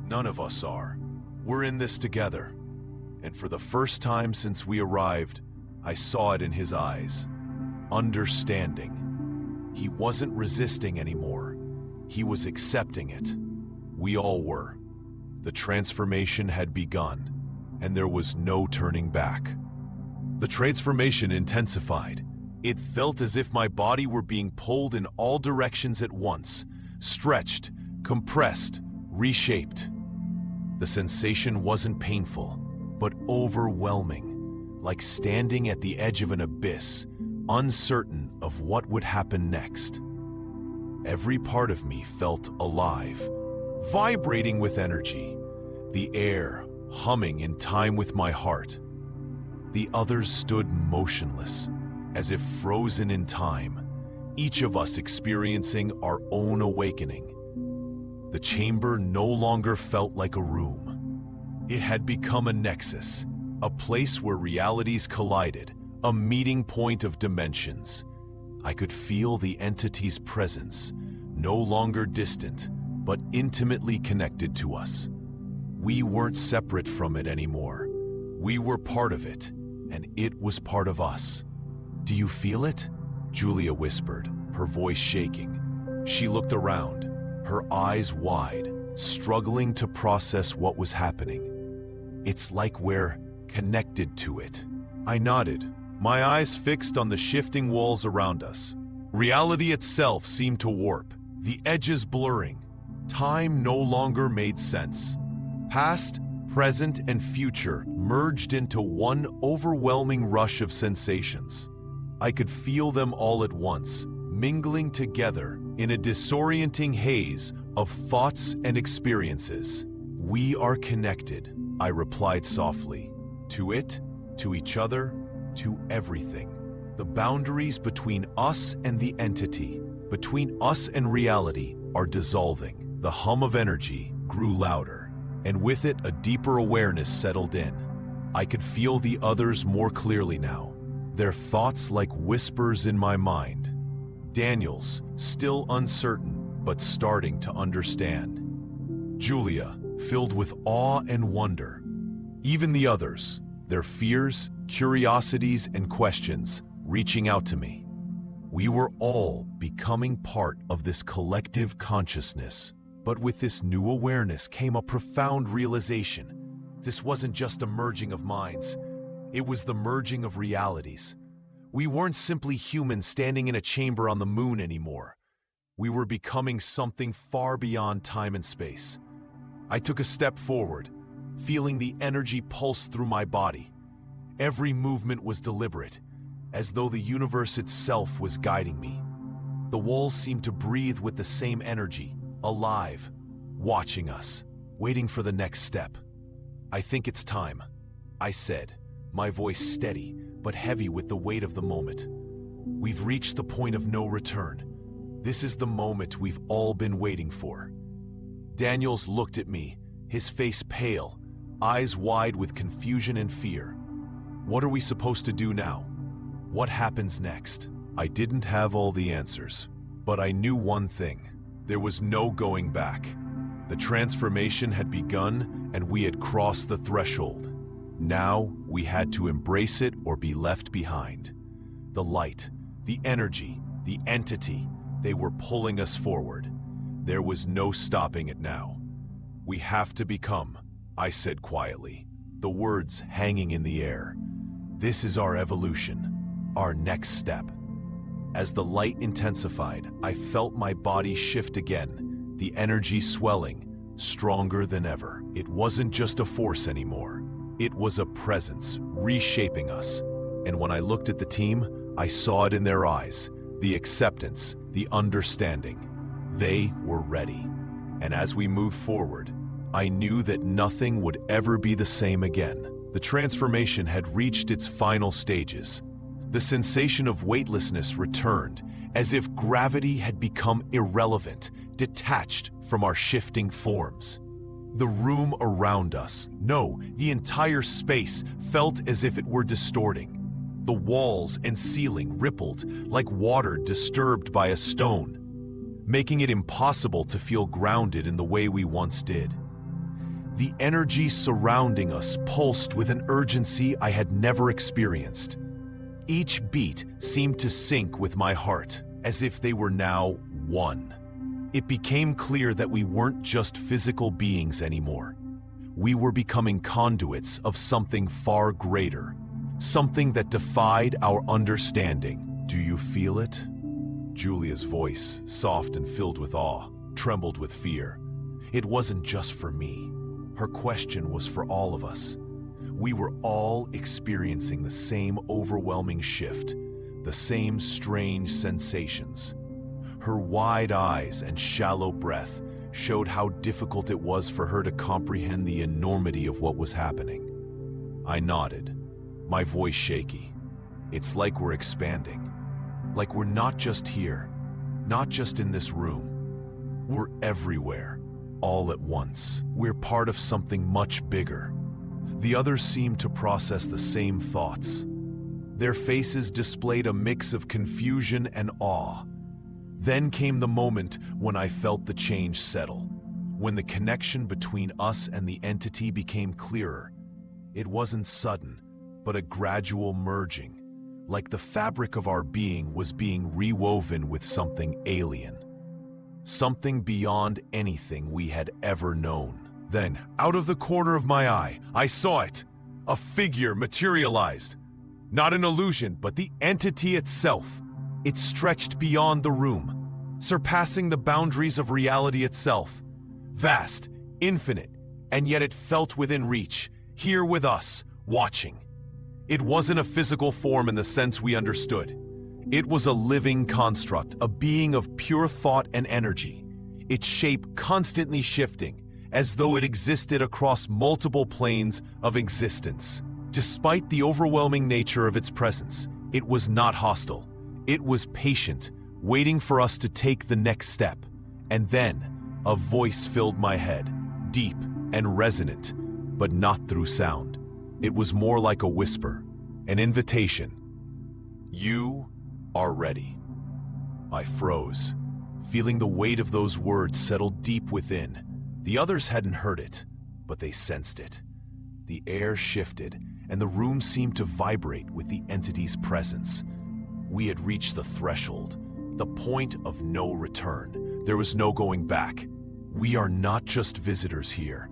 "None of us are. We're in this together." And for the first time since we arrived, I saw it in his eyes. Understanding. He wasn't resisting anymore. He was accepting it. We all were. The transformation had begun, and there was no turning back. The transformation intensified. It felt as if my body were being pulled in all directions at once, stretched, compressed, reshaped. The sensation wasn't painful, but overwhelming, like standing at the edge of an abyss, uncertain of what would happen next. Every part of me felt alive, vibrating with energy, the air humming in time with my heart. The others stood motionless, as if frozen in time, each of us experiencing our own awakening. The chamber no longer felt like a room. It had become a nexus, a place where realities collided, a meeting point of dimensions. I could feel the entity's presence, no longer distant, but intimately connected to us. We weren't separate from it anymore. We were part of it, and it was part of us. "Do you feel it?" Julia whispered, her voice shaking. She looked around, her eyes wide, struggling to process what was happening. "It's like we're connected to it." I nodded, my eyes fixed on the shifting walls around us. Reality itself seemed to warp, the edges blurring. Time no longer made sense. Past, present, and future merged into one overwhelming rush of sensations. I could feel them all at once, mingling together in a disorienting haze of thoughts and experiences. "We are connected," I replied softly. "To it, to each other, to everything. The boundaries between us and the entity, between us and reality, are dissolving." The hum of energy grew louder, and with it a deeper awareness settled in. I could feel the others more clearly now, their thoughts like whispers in my mind. Daniel's, still uncertain, but starting to understand. Julia, filled with awe and wonder. Even the others, their fears, curiosities, and questions, reaching out to me. We were all becoming part of this collective consciousness. But with this new awareness came a profound realization. This wasn't just a merging of minds. It was the merging of realities. We weren't simply humans standing in a chamber on the moon anymore. We were becoming something far beyond time and space. I took a step forward, feeling the energy pulse through my body. Every movement was deliberate, as though the universe itself was guiding me. The walls seemed to breathe with the same energy, alive, watching us, waiting for the next step. "I think it's time," I said, my voice steady but heavy with the weight of the moment. "We've reached the point of no return. This is the moment we've all been waiting for." Daniels looked at me, his face pale, eyes wide with confusion and fear. "What are we supposed to do now? What happens next?" I didn't have all the answers, but I knew one thing. There was no going back. The transformation had begun, and we had crossed the threshold. Now, we had to embrace it or be left behind. The light, the energy, the entity, they were pulling us forward. There was no stopping it now. "We have to become," I said quietly, the words hanging in the air. "This is our evolution, our next step." As the light intensified, I felt my body shift again, the energy swelling, stronger than ever. It wasn't just a force anymore. It was a presence, reshaping us. And when I looked at the team, I saw it in their eyes, the acceptance, the understanding. They were ready. And as we moved forward, I knew that nothing would ever be the same again. The transformation had reached its final stages. The sensation of weightlessness returned, as if gravity had become irrelevant, detached from our shifting forms. The room around us, no, the entire space, felt as if it were distorting. The walls and ceiling rippled like water disturbed by a stone, making it impossible to feel grounded in the way we once did. The energy surrounding us pulsed with an urgency I had never experienced. Each beat seemed to sync with my heart, as if they were now one. It became clear that we weren't just physical beings anymore. We were becoming conduits of something far greater, something that defied our understanding. "Do you feel it?" Julia's voice, soft and filled with awe, trembled with fear. It wasn't just for me. Her question was for all of us. We were all experiencing the same overwhelming shift, the same strange sensations. Her wide eyes and shallow breath showed how difficult it was for her to comprehend the enormity of what was happening. I nodded, my voice shaky. "It's like we're expanding. Like we're not just here, not just in this room. We're everywhere, all at once. We're part of something much bigger. The others seemed to process the same thoughts. Their faces displayed a mix of confusion and awe. Then came the moment when I felt the change settle, when the connection between us and the entity became clearer. It wasn't sudden, but a gradual merging, like the fabric of our being was being rewoven with something alien. Something beyond anything we had ever known. Then, out of the corner of my eye, I saw it. A figure materialized. Not an illusion, but the entity itself. It stretched beyond the room, surpassing the boundaries of reality itself. Vast, infinite, and yet it felt within reach, here with us, watching. It wasn't a physical form in the sense we understood. It was a living construct, a being of pure thought and energy, its shape constantly shifting, as though it existed across multiple planes of existence. Despite the overwhelming nature of its presence, it was not hostile. It was patient, waiting for us to take the next step. And then, a voice filled my head, deep and resonant, but not through sound. It was more like a whisper, an invitation. You are ready. I froze, feeling the weight of those words settle deep within. The others hadn't heard it, but they sensed it. The air shifted, and the room seemed to vibrate with the entity's presence. We had reached the threshold, the point of no return. There was no going back. We are not just visitors here,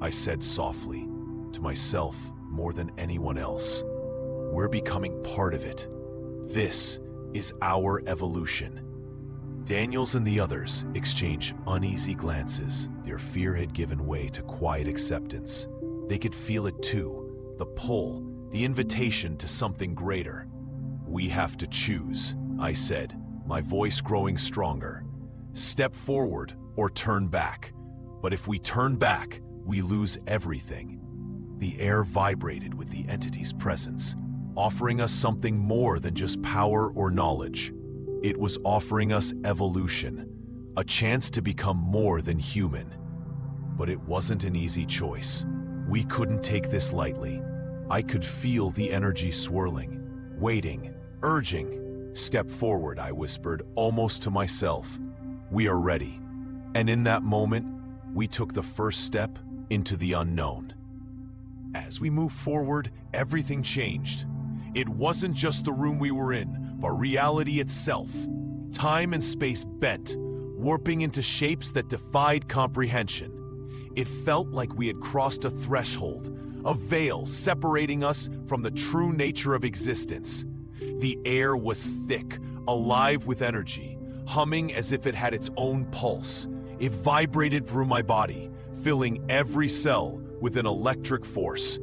I said softly, to myself more than anyone else. We're becoming part of it. This is our evolution. Daniels and the others exchanged uneasy glances. Their fear had given way to quiet acceptance. They could feel it too, the pull, the invitation to something greater. We have to choose, I said, my voice growing stronger. Step forward or turn back. But if we turn back, we lose everything. The air vibrated with the entity's presence, offering us something more than just power or knowledge. It was offering us evolution, a chance to become more than human. But it wasn't an easy choice. We couldn't take this lightly. I could feel the energy swirling, waiting, urging. Step forward, I whispered, almost to myself. We are ready. And in that moment, we took the first step into the unknown. As we moved forward, everything changed. It wasn't just the room we were in, but reality itself. Time and space bent, warping into shapes that defied comprehension. It felt like we had crossed a threshold, a veil separating us from the true nature of existence. The air was thick, alive with energy, humming as if it had its own pulse. It vibrated through my body, filling every cell with an electric force.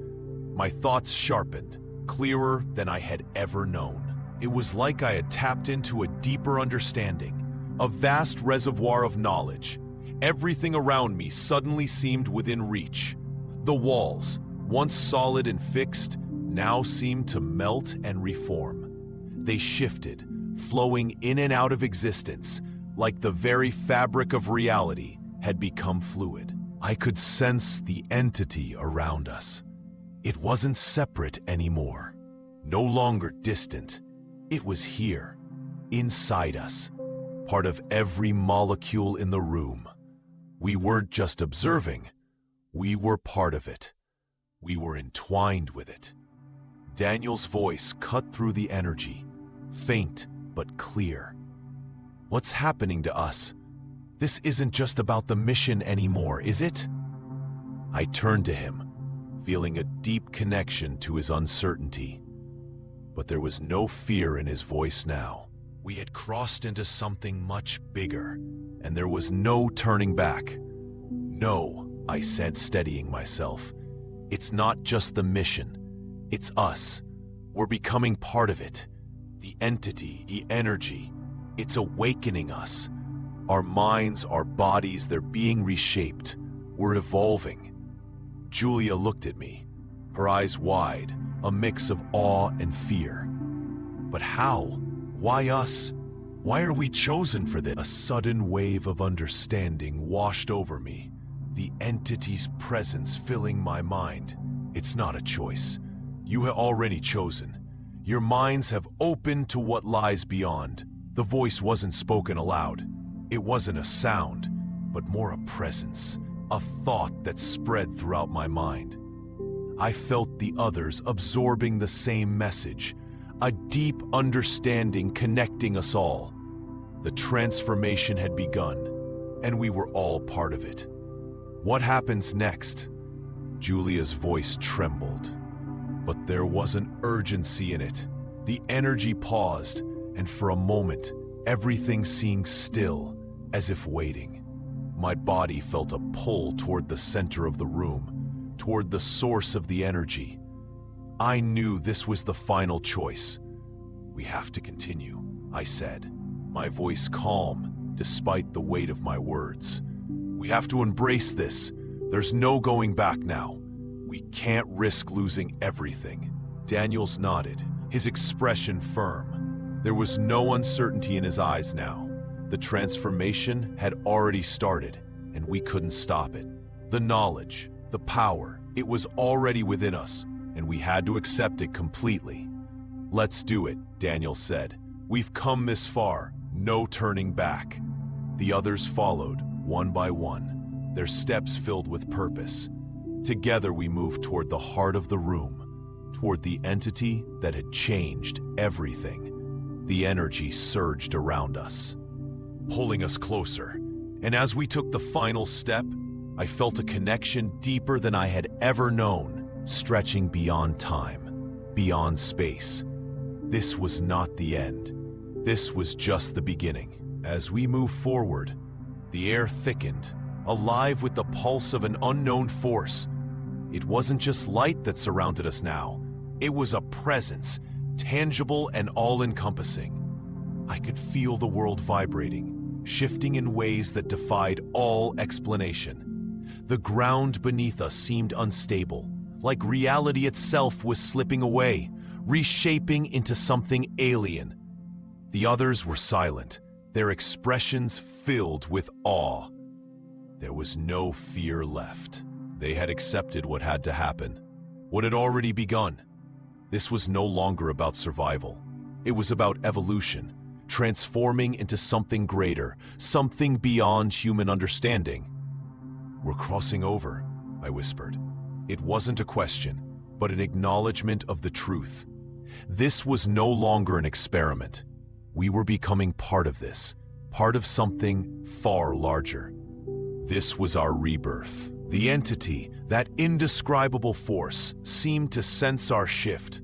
My thoughts sharpened, clearer than I had ever known. It was like I had tapped into a deeper understanding, a vast reservoir of knowledge. Everything around me suddenly seemed within reach. The walls, once solid and fixed, now seemed to melt and reform. They shifted, flowing in and out of existence, like the very fabric of reality had become fluid. I could sense the entity around us. It wasn't separate anymore, no longer distant. It was here, inside us, part of every molecule in the room. We weren't just observing, we were part of it. We were entwined with it. Daniel's voice cut through the energy, faint but clear. What's happening to us? This isn't just about the mission anymore, is it? I turned to him, feeling a deep connection to his uncertainty. But there was no fear in his voice now. We had crossed into something much bigger, and there was no turning back. No, I said, steadying myself. It's not just the mission. It's us. We're becoming part of it. The entity, the energy. It's awakening us. Our minds, our bodies, they're being reshaped. We're evolving. Julia looked at me, her eyes wide, a mix of awe and fear. But how? Why us? Why are we chosen for this? A sudden wave of understanding washed over me, the entity's presence filling my mind. It's not a choice. You have already chosen. Your minds have opened to what lies beyond. The voice wasn't spoken aloud. It wasn't a sound, but more a presence, a thought that spread throughout my mind. I felt the others absorbing the same message, a deep understanding connecting us all. The transformation had begun, and we were all part of it. What happens next? Julia's voice trembled, but there was an urgency in it. The energy paused, and for a moment, everything seemed still, as if waiting. My body felt a pull toward the center of the room, toward the source of the energy. I knew this was the final choice. We have to continue, I said, my voice calm despite the weight of my words. We have to embrace this. There's no going back now. We can't risk losing everything. Daniels nodded, his expression firm. There was no uncertainty in his eyes now. The transformation had already started, and we couldn't stop it. The knowledge, the power, it was already within us, and we had to accept it completely. Let's do it, Daniel said. We've come this far, no turning back. The others followed, one by one, their steps filled with purpose. Together we moved toward the heart of the room, toward the entity that had changed everything. The energy surged around us, pulling us closer. And as we took the final step, I felt a connection deeper than I had ever known, stretching beyond time, beyond space. This was not the end. This was just the beginning. As we moved forward, the air thickened, alive with the pulse of an unknown force. It wasn't just light that surrounded us now. It was a presence, tangible and all-encompassing. I could feel the world vibrating, shifting in ways that defied all explanation. The ground beneath us seemed unstable, like reality itself was slipping away, reshaping into something alien. The others were silent, their expressions filled with awe. There was no fear left. They had accepted what had to happen, what had already begun. This was no longer about survival. It was about evolution, transforming into something greater, something beyond human understanding. We're crossing over, I whispered. It wasn't a question, but an acknowledgement of the truth. This was no longer an experiment. We were becoming part of this, part of something far larger. This was our rebirth. The entity, that indescribable force, seemed to sense our shift.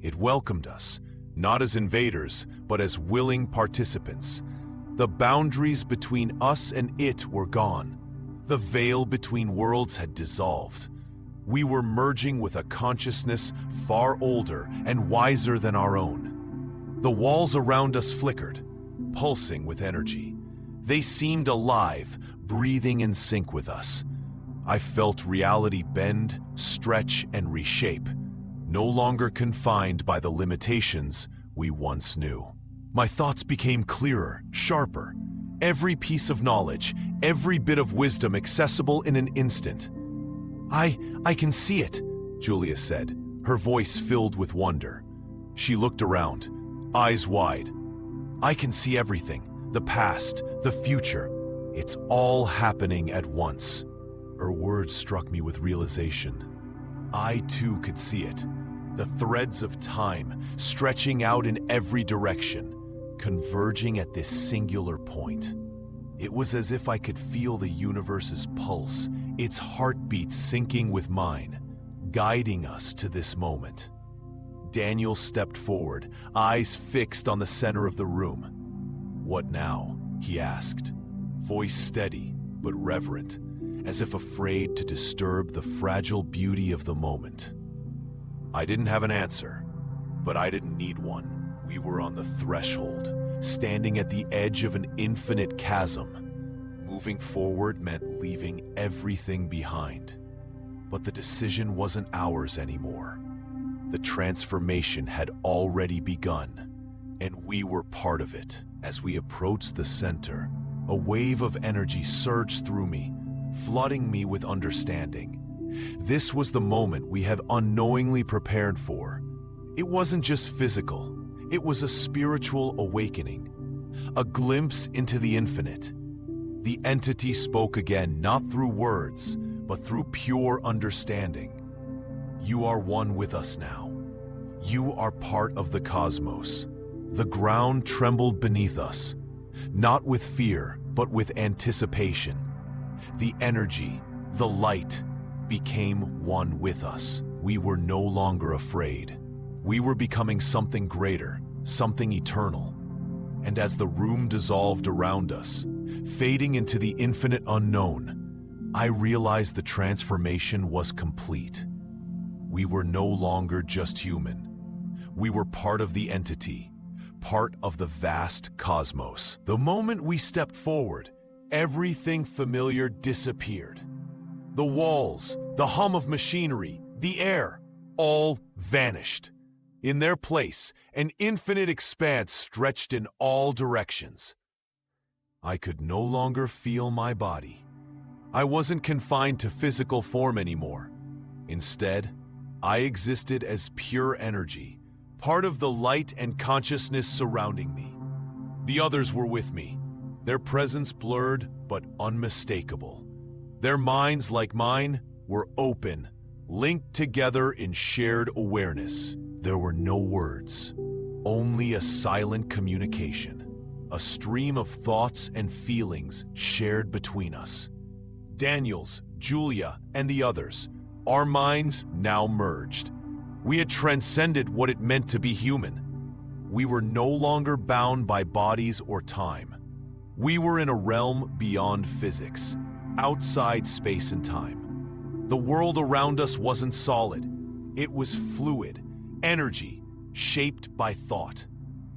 It welcomed us, not as invaders, but as willing participants. The boundaries between us and it were gone. The veil between worlds had dissolved. We were merging with a consciousness far older and wiser than our own. The walls around us flickered, pulsing with energy. They seemed alive, breathing in sync with us. I felt reality bend, stretch, and reshape, no longer confined by the limitations we once knew. My thoughts became clearer, sharper. Every piece of knowledge, every bit of wisdom accessible in an instant. I can see it, Julia said, her voice filled with wonder. She looked around, eyes wide. I can see everything, the past, the future. It's all happening at once. Her words struck me with realization. I too could see it. The threads of time stretching out in every direction, converging at this singular point. It was as if I could feel the universe's pulse, its heartbeat syncing with mine, guiding us to this moment. Daniel stepped forward, eyes fixed on the center of the room. "What now?" he asked, voice steady but reverent, as if afraid to disturb the fragile beauty of the moment. I didn't have an answer, but I didn't need one. We were on the threshold, standing at the edge of an infinite chasm. Moving forward meant leaving everything behind. But the decision wasn't ours anymore. The transformation had already begun, and we were part of it. As we approached the center, a wave of energy surged through me, flooding me with understanding. This was the moment we had unknowingly prepared for. It wasn't just physical, it was a spiritual awakening, a glimpse into the infinite. The entity spoke again, not through words, but through pure understanding. You are one with us now. You are part of the cosmos. The ground trembled beneath us, not with fear, but with anticipation. The energy, the light, became one with us. We were no longer afraid. We were becoming something greater, something eternal. And as the room dissolved around us, fading into the infinite unknown, I realized the transformation was complete. We were no longer just human. We were part of the entity, part of the vast cosmos. The moment we stepped forward, everything familiar disappeared. The walls, the hum of machinery, the air, all vanished. In their place, an infinite expanse stretched in all directions. I could no longer feel my body. I wasn't confined to physical form anymore. Instead, I existed as pure energy, part of the light and consciousness surrounding me. The others were with me, their presence blurred but unmistakable. Their minds, like mine, were open, linked together in shared awareness. There were no words, only a silent communication, a stream of thoughts and feelings shared between us. Daniel's, Julia, and the others, our minds now merged. We had transcended what it meant to be human. We were no longer bound by bodies or time. We were in a realm beyond physics, outside space and time. The world around us wasn't solid. It was fluid, energy, shaped by thought.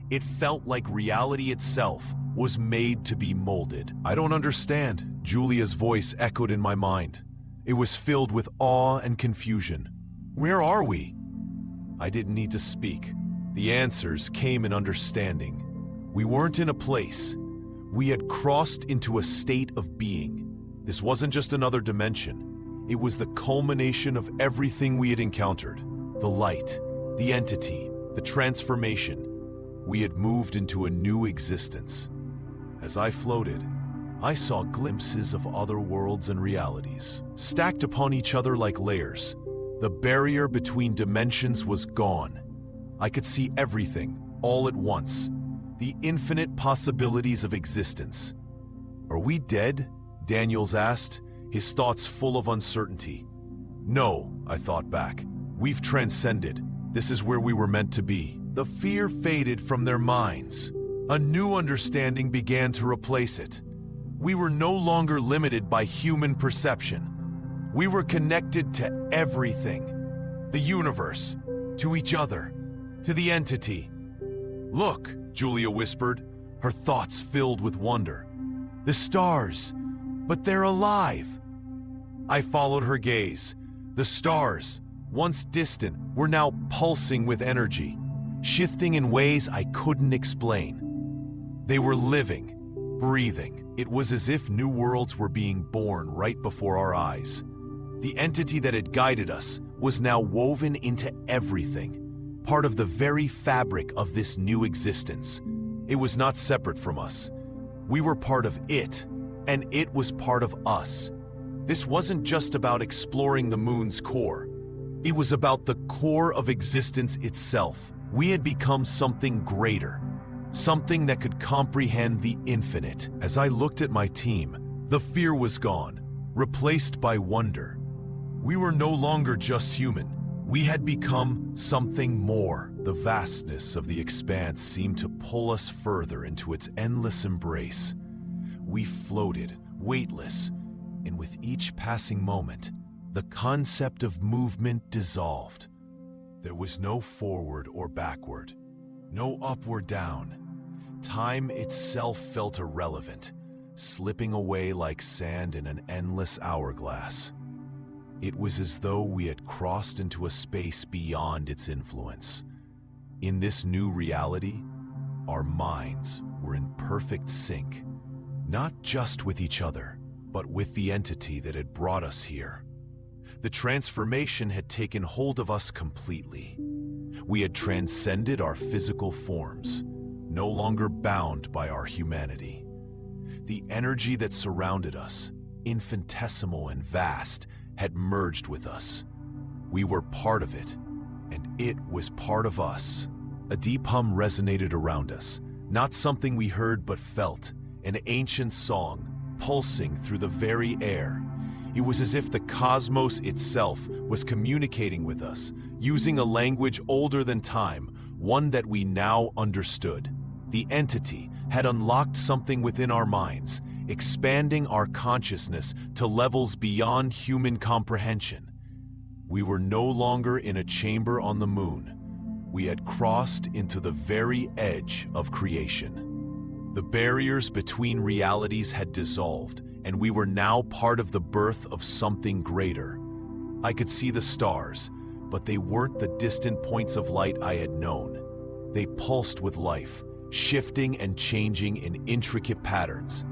It felt like reality itself was made to be molded. I don't understand, Julia's voice echoed in my mind. It was filled with awe and confusion. Where are we? I didn't need to speak. The answers came in understanding. We weren't in a place. We had crossed into a state of being. This wasn't just another dimension. It was the culmination of everything we had encountered. The light, the entity, the transformation. We had moved into a new existence. As I floated, I saw glimpses of other worlds and realities, stacked upon each other like layers. The barrier between dimensions was gone. I could see everything, all at once. The infinite possibilities of existence. Are we dead? Daniels asked, his thoughts full of uncertainty. No, I thought back. We've transcended. This is where we were meant to be. The fear faded from their minds. A new understanding began to replace it. We were no longer limited by human perception. We were connected to everything. The universe, to each other, to the entity. Look, Julia whispered, her thoughts filled with wonder. The stars, but they're alive. I followed her gaze. The stars, once distant, were now pulsing with energy, shifting in ways I couldn't explain. They were living, breathing. It was as if new worlds were being born right before our eyes. The entity that had guided us was now woven into everything, part of the very fabric of this new existence. It was not separate from us. We were part of it, and it was part of us. This wasn't just about exploring the moon's core. It was about the core of existence itself. We had become something greater, something that could comprehend the infinite. As I looked at my team, the fear was gone, replaced by wonder. We were no longer just human. We had become something more. The vastness of the expanse seemed to pull us further into its endless embrace. We floated, weightless, and with each passing moment, the concept of movement dissolved. There was no forward or backward, no up or down. Time itself felt irrelevant, slipping away like sand in an endless hourglass. It was as though we had crossed into a space beyond its influence. In this new reality, Our minds were in perfect sync, not just with each other, but with the entity that had brought us here. The transformation had taken hold of us completely. We had transcended our physical forms, no longer bound by our humanity. The energy that surrounded us, infinitesimal and vast, had merged with us. We were part of it, and it was part of us. A deep hum resonated around us, not something we heard but felt, an ancient song pulsing through the very air. It was as if the cosmos itself was communicating with us, using a language older than time, one that we now understood. The entity had unlocked something within our minds, expanding our consciousness to levels beyond human comprehension. We were no longer in a chamber on the moon. We had crossed into the very edge of creation. The barriers between realities had dissolved, and we were now part of the birth of something greater. I could see the stars, but they weren't the distant points of light I had known. They pulsed with life, shifting and changing in intricate patterns.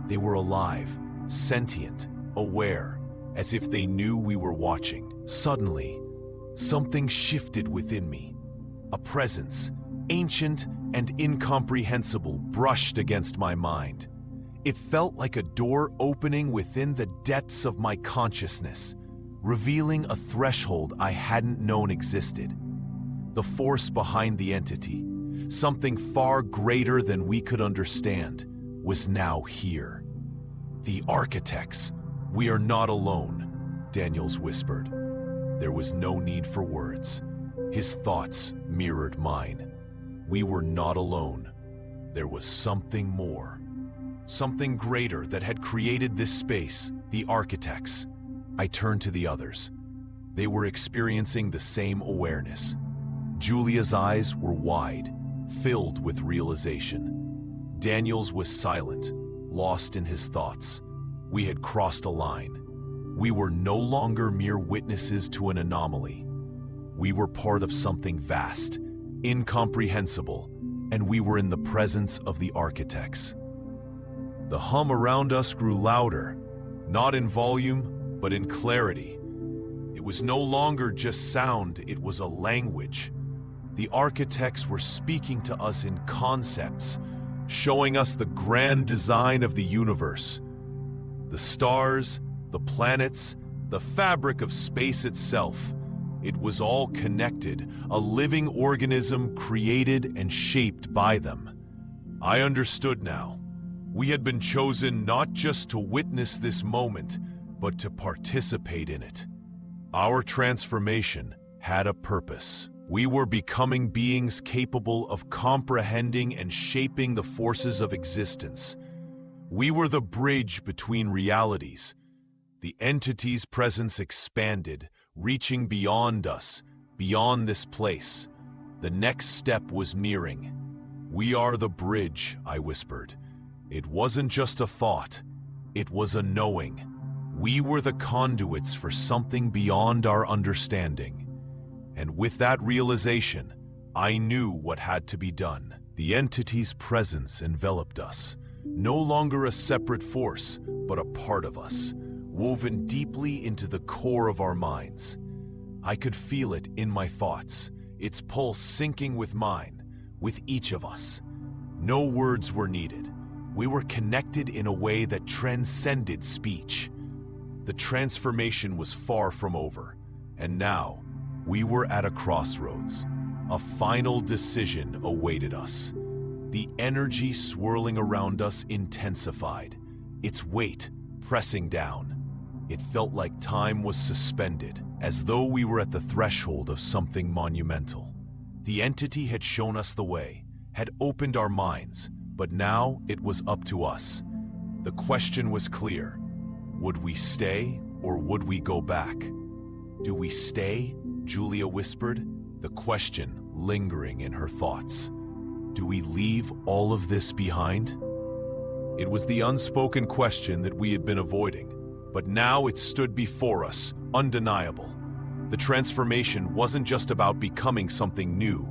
They were alive, sentient, aware, as if they knew we were watching. Suddenly, something shifted within me. A presence, ancient and incomprehensible, brushed against my mind. It felt like a door opening within the depths of my consciousness, revealing a threshold I hadn't known existed. The force behind the entity, something far greater than we could understand, was now here. "The architects, we are not alone," Daniels whispered. There was no need for words. His thoughts mirrored mine. We were not alone. There was something more. Something greater that had created this space, the architects. I turned to the others. They were experiencing the same awareness. Julia's eyes were wide, filled with realization. Daniel's was silent, lost in his thoughts. We had crossed a line. We were no longer mere witnesses to an anomaly. We were part of something vast, incomprehensible, and we were in the presence of the architects. The hum around us grew louder, not in volume, but in clarity. It was no longer just sound, it was a language. The architects were speaking to us in concepts, showing us the grand design of the universe. The stars, the planets, the fabric of space itself. It was all connected, a living organism created and shaped by them. I understood now. We had been chosen not just to witness this moment, but to participate in it. Our transformation had a purpose. We were becoming beings capable of comprehending and shaping the forces of existence. We were the bridge between realities. The entity's presence expanded, reaching beyond us, beyond this place. The next step was nearing. "We are the bridge," I whispered. It wasn't just a thought, it was a knowing. We were the conduits for something beyond our understanding. And with that realization, I knew what had to be done. The entity's presence enveloped us, no longer a separate force, but a part of us, woven deeply into the core of our minds. I could feel it in my thoughts, its pulse syncing with mine, with each of us. No words were needed. We were connected in a way that transcended speech. The transformation was far from over, and now we were at a crossroads. A final decision awaited us. The energy swirling around us intensified, its weight pressing down. It felt like time was suspended, as though we were at the threshold of something monumental. The entity had shown us the way, had opened our minds, but now it was up to us. The question was clear. Would we stay or would we go back? "Do we stay?" Julia whispered, the question lingering in her thoughts. "Do we leave all of this behind?" It was the unspoken question that we had been avoiding, but now it stood before us, undeniable. The transformation wasn't just about becoming something new.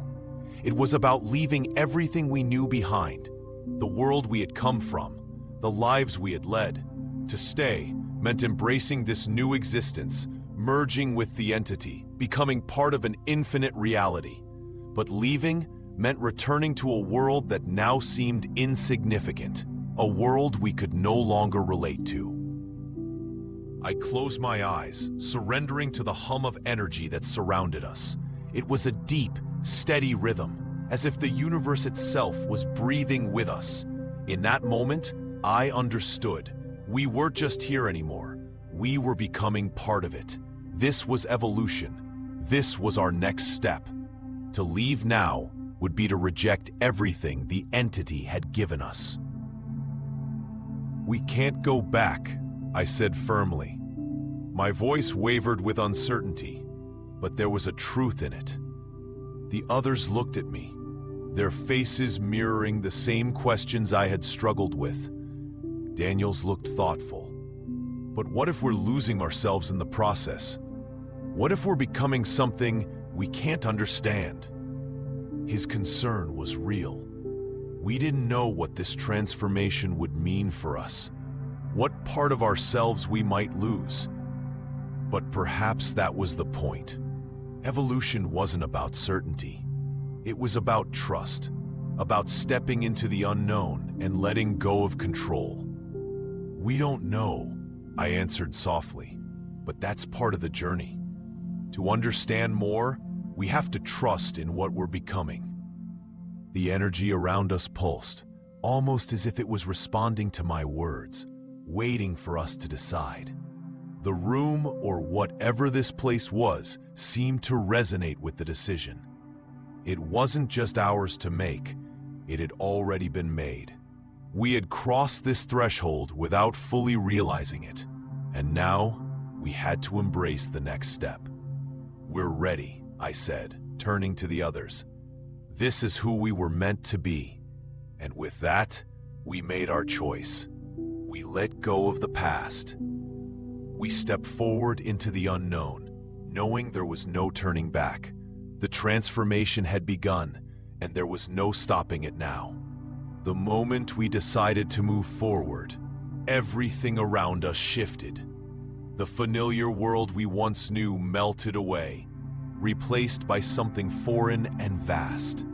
It was about leaving everything we knew behind, the world we had come from, the lives we had led. To stay meant embracing this new existence, merging with the entity, becoming part of an infinite reality. But leaving meant returning to a world that now seemed insignificant, a world we could no longer relate to. I closed my eyes, surrendering to the hum of energy that surrounded us. It was a deep, steady rhythm, as if the universe itself was breathing with us. In that moment, I understood. We weren't just here anymore. We were becoming part of it. This was evolution. This was our next step. To leave now would be to reject everything the entity had given us. "We can't go back," I said firmly. My voice wavered with uncertainty, but there was a truth in it. The others looked at me, their faces mirroring the same questions I had struggled with. Daniels looked thoughtful. But what if we're losing ourselves in the process? What if we're becoming something we can't understand? His concern was real. We didn't know what this transformation would mean for us, what part of ourselves we might lose. But perhaps that was the point. Evolution wasn't about certainty. It was about trust, about stepping into the unknown and letting go of control. "We don't know," I answered softly, "but that's part of the journey. To understand more, we have to trust in what we're becoming." The energy around us pulsed, almost as if it was responding to my words, waiting for us to decide. The room, or whatever this place was, seemed to resonate with the decision. It wasn't just ours to make, it had already been made. We had crossed this threshold without fully realizing it, and now we had to embrace the next step. "We're ready," I said, turning to the others. "This is who we were meant to be." And with that, we made our choice. We let go of the past. We stepped forward into the unknown, knowing there was no turning back. The transformation had begun, and there was no stopping it now. The moment we decided to move forward, everything around us shifted. The familiar world we once knew melted away, replaced by something foreign and vast.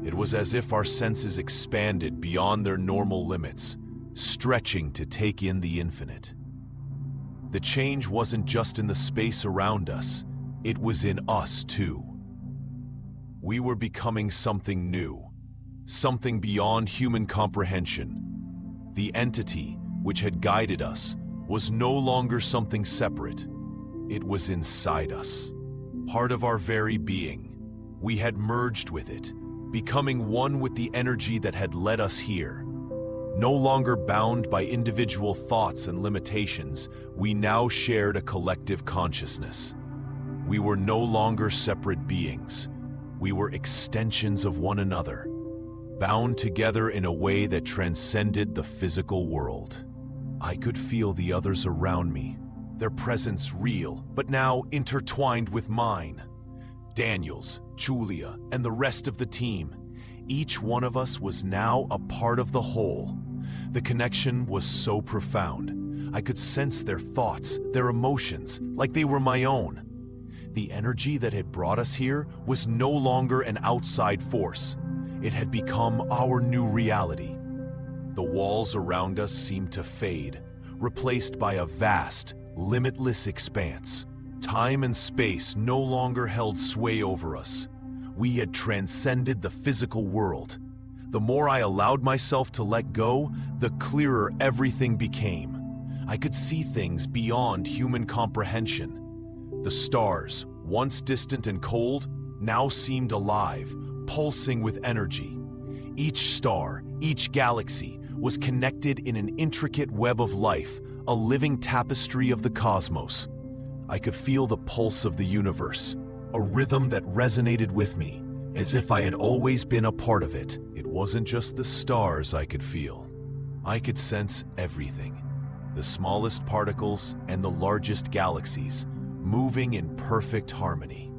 It was as if our senses expanded beyond their normal limits, stretching to take in the infinite. The change wasn't just in the space around us, it was in us too. We were becoming something new, something beyond human comprehension. The entity which had guided us was no longer something separate. It was inside us, part of our very being. We had merged with it, becoming one with the energy that had led us here. No longer bound by individual thoughts and limitations, we now shared a collective consciousness. We were no longer separate beings. We were extensions of one another, bound together in a way that transcended the physical world. I could feel the others around me, their presence real, but now intertwined with mine. Daniels, Julia, and the rest of the team. Each one of us was now a part of the whole. The connection was so profound. I could sense their thoughts, their emotions, like they were my own. The energy that had brought us here was no longer an outside force. It had become our new reality. The walls around us seemed to fade, replaced by a vast, limitless expanse. Time and space no longer held sway over us. We had transcended the physical world. The more I allowed myself to let go, the clearer everything became. I could see things beyond human comprehension. The stars, once distant and cold, now seemed alive, pulsing with energy. Each star, each galaxy, was connected in an intricate web of life, a living tapestry of the cosmos. I could feel the pulse of the universe, a rhythm that resonated with me, as if I had always been a part of it. It wasn't just the stars I could feel. I could sense everything, the smallest particles and the largest galaxies, moving in perfect harmony.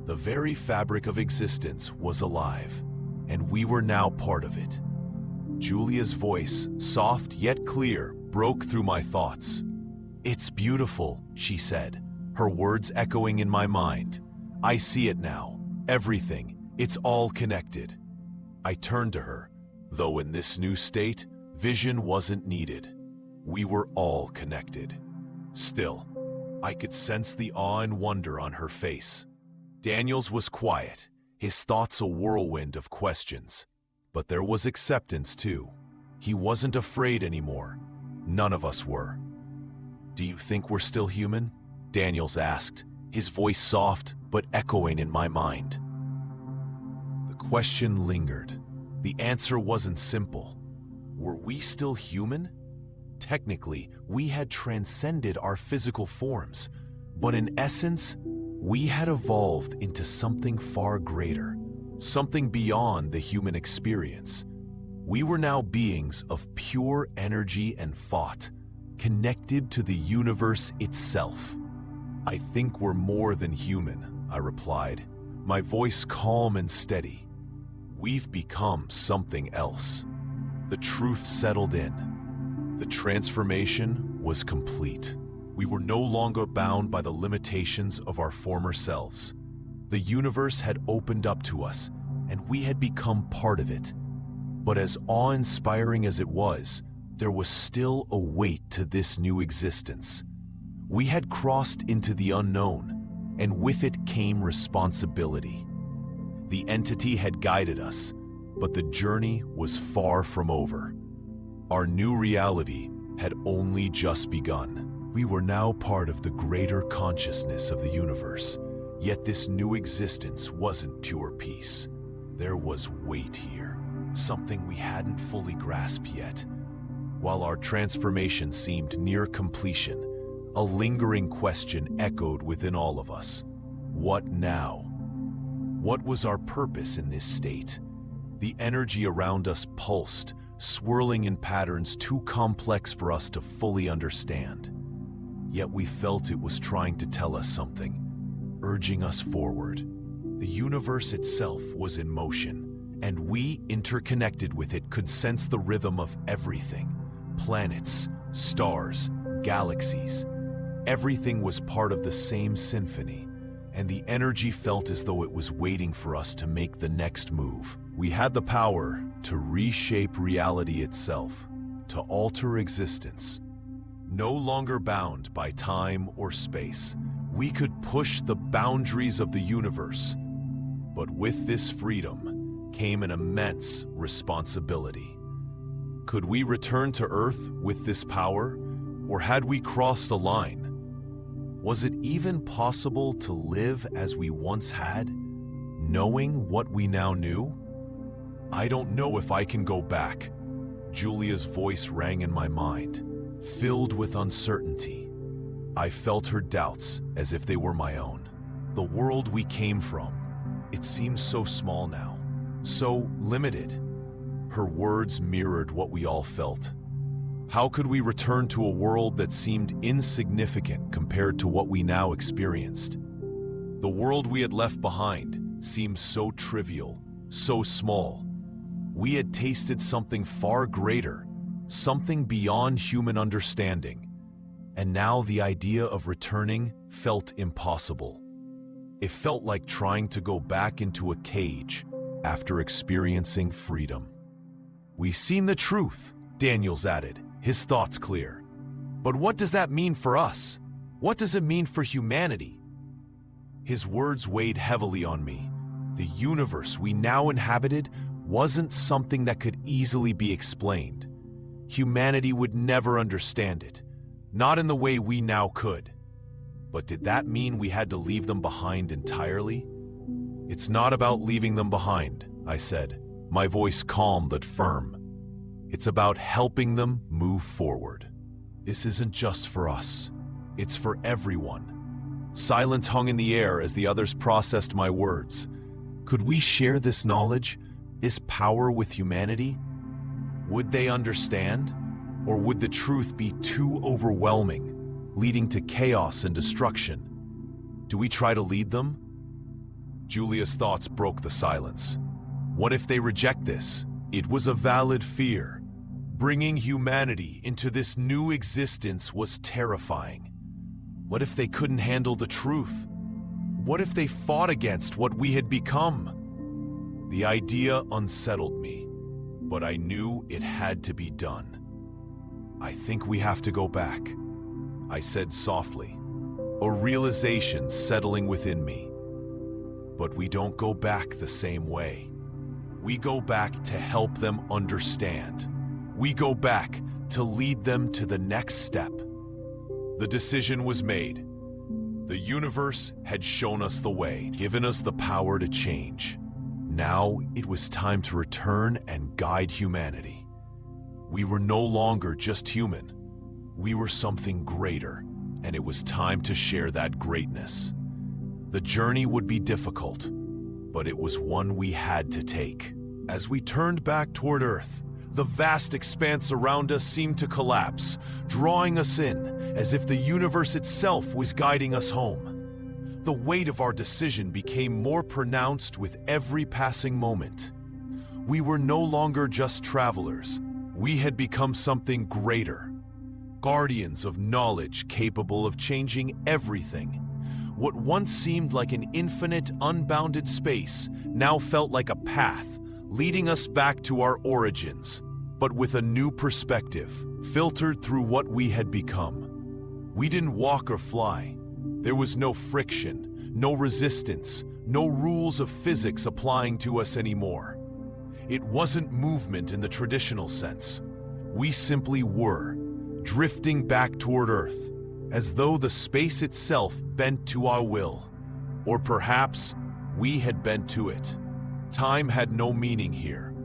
The very fabric of existence was alive, and we were now part of it. Julia's voice, soft yet clear, broke through my thoughts. "It's beautiful," she said, her words echoing in my mind. "I see it now. Everything. It's all connected." I turned to her. Though in this new state, vision wasn't needed. We were all connected. Still, I could sense the awe and wonder on her face. Daniel's was quiet, his thoughts a whirlwind of questions. But there was acceptance too. He wasn't afraid anymore. None of us were. "Do you think we're still human?" Daniels asked, his voice soft but echoing in my mind. The question lingered. The answer wasn't simple. Were we still human? Technically, we had transcended our physical forms, but in essence, we had evolved into something far greater, something beyond the human experience. We were now beings of pure energy and thought, connected to the universe itself. "I think we're more than human," I replied, my voice calm and steady. "We've become something else." The truth settled in. The transformation was complete. We were no longer bound by the limitations of our former selves. The universe had opened up to us, and we had become part of it. But as awe-inspiring as it was, there was still a weight to this new existence. We had crossed into the unknown, and with it came responsibility. The entity had guided us, but the journey was far from over. Our new reality had only just begun. We were now part of the greater consciousness of the universe, yet this new existence wasn't pure peace. There was weight here, something we hadn't fully grasped yet. While our transformation seemed near completion, a lingering question echoed within all of us. What now? What was our purpose in this state? The energy around us pulsed, swirling in patterns too complex for us to fully understand. Yet we felt it was trying to tell us something, urging us forward. The universe itself was in motion, and we, interconnected with it, could sense the rhythm of everything. Planets, stars, galaxies. Everything was part of the same symphony, and the energy felt as though it was waiting for us to make the next move. We had the power to reshape reality itself, to alter existence. No longer bound by time or space, we could push the boundaries of the universe. But with this freedom came an immense responsibility. Could we return to Earth with this power, or had we crossed a line? Was it even possible to live as we once had, knowing what we now knew? "I don't know if I can go back." Julia's voice rang in my mind, filled with uncertainty. I felt her doubts as if they were my own. The world we came from, it seemed so small now, so limited. Her words mirrored what we all felt. How could we return to a world that seemed insignificant compared to what we now experienced? The world we had left behind seemed so trivial, so small. We had tasted something far greater, something beyond human understanding. And now the idea of returning felt impossible. It felt like trying to go back into a cage after experiencing freedom. "We've seen the truth," Daniels added, his thoughts clear. "But what does that mean for us? What does it mean for humanity?" His words weighed heavily on me. The universe we now inhabited wasn't something that could easily be explained. Humanity would never understand it, not in the way we now could. But did that mean we had to leave them behind entirely? "It's not about leaving them behind," I said, my voice calm but firm. "It's about helping them move forward. This isn't just for us. It's for everyone." Silence hung in the air as the others processed my words. Could we share this knowledge, this power with humanity? Would they understand? Or would the truth be too overwhelming, leading to chaos and destruction? Do we try to lead them? Julia's thoughts broke the silence. What if they reject this? It was a valid fear. Bringing humanity into this new existence was terrifying. What if they couldn't handle the truth? What if they fought against what we had become? The idea unsettled me, but I knew it had to be done. I think we have to go back, I said softly, a realization settling within me. But we don't go back the same way. We go back to help them understand. We go back to lead them to the next step. The decision was made. The universe had shown us the way, given us the power to change. Now it was time to return and guide humanity. We were no longer just human. We were something greater, and it was time to share that greatness. The journey would be difficult, but it was one we had to take. As we turned back toward Earth, the vast expanse around us seemed to collapse, drawing us in, as if the universe itself was guiding us home. The weight of our decision became more pronounced with every passing moment. We were no longer just travelers. We had become something greater. Guardians of knowledge capable of changing everything. What once seemed like an infinite, unbounded space now felt like a path, leading us back to our origins, but with a new perspective, filtered through what we had become. We didn't walk or fly. There was no friction, no resistance, no rules of physics applying to us anymore. It wasn't movement in the traditional sense. We simply were, drifting back toward Earth, as though the space itself bent to our will. Or perhaps we had bent to it. Time had no meaning here.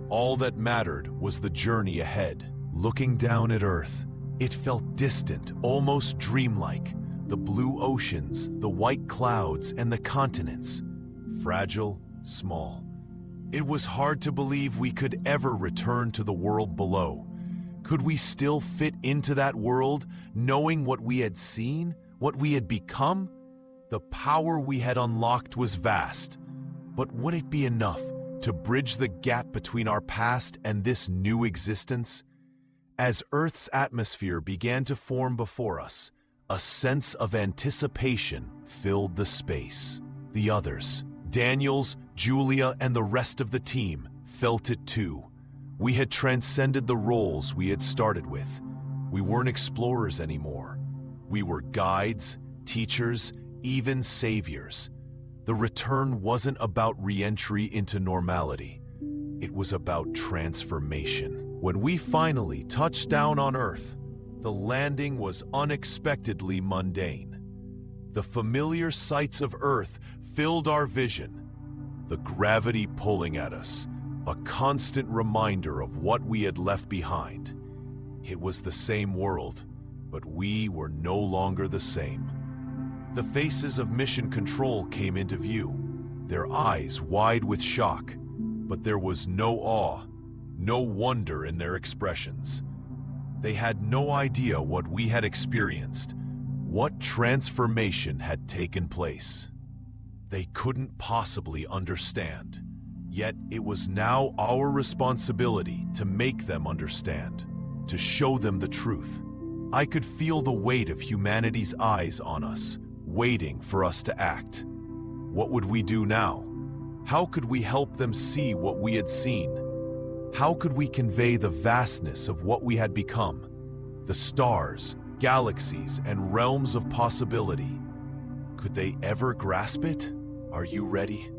All that mattered was the journey ahead. Looking down at Earth, it felt distant, almost dreamlike. The blue oceans, the white clouds, and the continents. Fragile, small. It was hard to believe we could ever return to the world below. Could we still fit into that world, knowing what we had seen, what we had become? The power we had unlocked was vast. But would it be enough to bridge the gap between our past and this new existence? As Earth's atmosphere began to form before us, a sense of anticipation filled the space. The others, Daniels, Julia, and the rest of the team, felt it too. We had transcended the roles we had started with. We weren't explorers anymore. We were guides, teachers, even saviors. The return wasn't about re-entry into normality. It was about transformation. When we finally touched down on Earth, the landing was unexpectedly mundane. The familiar sights of Earth filled our vision. The gravity pulling at us, a constant reminder of what we had left behind. It was the same world, but we were no longer the same. The faces of Mission Control came into view, their eyes wide with shock, but there was no awe, no wonder in their expressions. They had no idea what we had experienced, what transformation had taken place. They couldn't possibly understand, yet it was now our responsibility to make them understand, to show them the truth. I could feel the weight of humanity's eyes on us, waiting for us to act. What would we do now? How could we help them see what we had seen? How could we convey the vastness of what we had become? The stars, galaxies, and realms of possibility. Could they ever grasp it? Are you ready?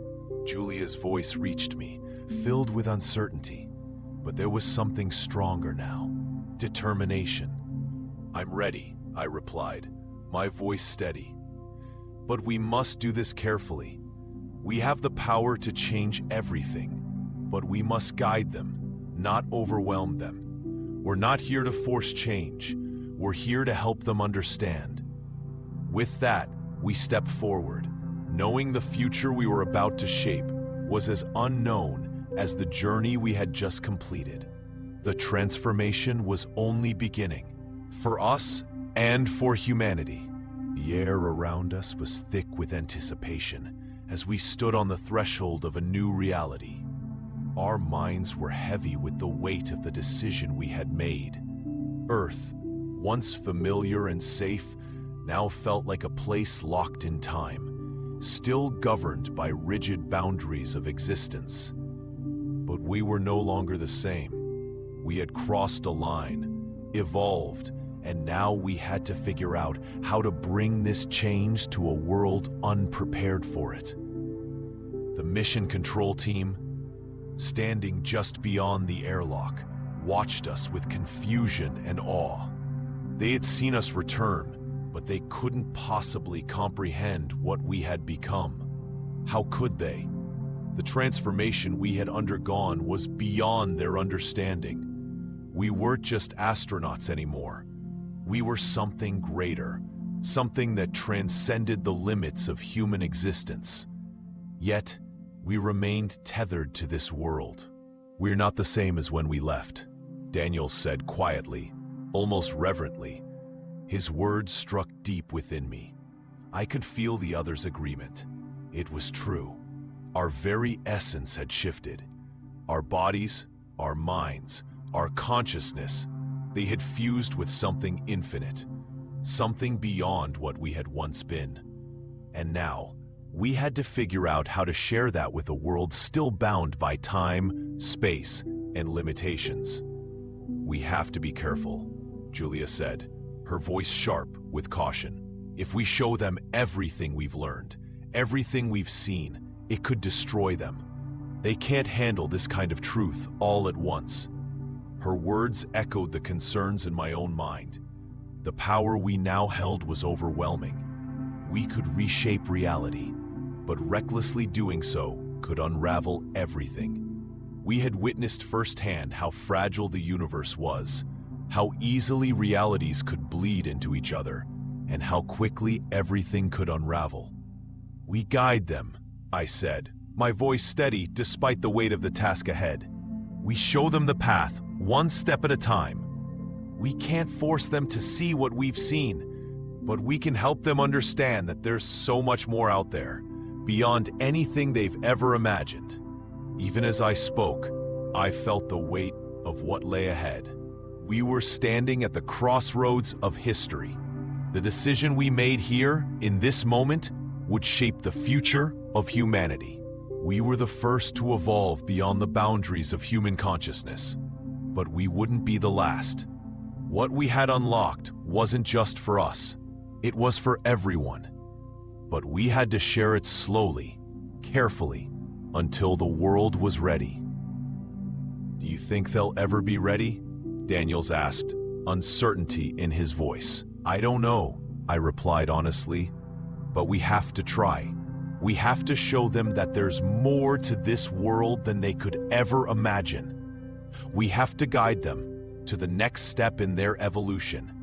Julia's voice reached me, filled with uncertainty. But there was something stronger now. Determination. I'm ready, I replied, my voice steady. But we must do this carefully. We have the power to change everything, but we must guide them, not overwhelm them. We're not here to force change. We're here to help them understand. With that, we stepped forward, knowing the future we were about to shape was as unknown as the journey we had just completed. The transformation was only beginning, for us and for humanity. The air around us was thick with anticipation, as we stood on the threshold of a new reality. Our minds were heavy with the weight of the decision we had made. Earth, once familiar and safe, now felt like a place locked in time, still governed by rigid boundaries of existence. But we were no longer the same. We had crossed a line, evolved, and now we had to figure out how to bring this change to a world unprepared for it. The mission control team, standing just beyond the airlock, watched us with confusion and awe. They had seen us return, but they couldn't possibly comprehend what we had become. How could they? The transformation we had undergone was beyond their understanding. We weren't just astronauts anymore. We were something greater, something that transcended the limits of human existence. Yet, we remained tethered to this world. We're not the same as when we left, Daniel said quietly, almost reverently. His words struck deep within me. I could feel the other's agreement. It was true. Our very essence had shifted. Our bodies, our minds, our consciousness, they had fused with something infinite, something beyond what we had once been. And now, we had to figure out how to share that with a world still bound by time, space, and limitations. We have to be careful, Julia said, her voice sharp with caution. If we show them everything we've learned, everything we've seen, it could destroy them. They can't handle this kind of truth all at once. Her words echoed the concerns in my own mind. The power we now held was overwhelming. We could reshape reality, but recklessly doing so could unravel everything. We had witnessed firsthand how fragile the universe was, how easily realities could bleed into each other, and how quickly everything could unravel. We guide them, I said, my voice steady despite the weight of the task ahead. We show them the path, one step at a time. We can't force them to see what we've seen, but we can help them understand that there's so much more out there, beyond anything they've ever imagined. Even as I spoke, I felt the weight of what lay ahead. We were standing at the crossroads of history. The decision we made here, in this moment, would shape the future of humanity. We were the first to evolve beyond the boundaries of human consciousness, but we wouldn't be the last. What we had unlocked wasn't just for us, it was for everyone. But we had to share it slowly, carefully, until the world was ready. Do you think they'll ever be ready? Daniels asked, uncertainty in his voice. I don't know, I replied honestly, but we have to try. We have to show them that there's more to this world than they could ever imagine. We have to guide them to the next step in their evolution.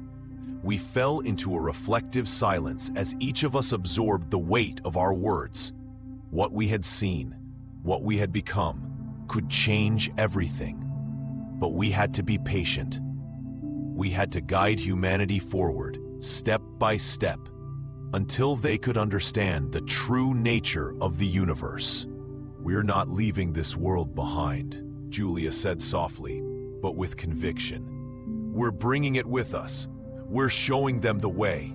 We fell into a reflective silence as each of us absorbed the weight of our words. What we had seen, what we had become, could change everything. But we had to be patient. We had to guide humanity forward, step by step, until they could understand the true nature of the universe. We're not leaving this world behind, Julia said softly, but with conviction. We're bringing it with us. We're showing them the way.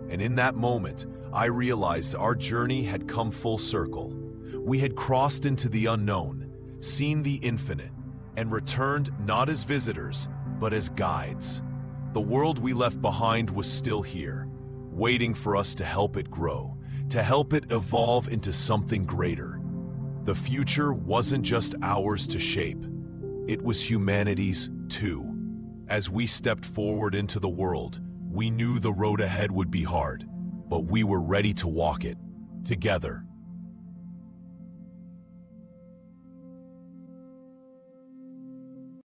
And in that moment, I realized our journey had come full circle. We had crossed into the unknown, seen the infinite, and returned not as visitors, but as guides. The world we left behind was still here, waiting for us to help it grow, to help it evolve into something greater. The future wasn't just ours to shape. It was humanity's too. As we stepped forward into the world, we knew the road ahead would be hard, but we were ready to walk it, together.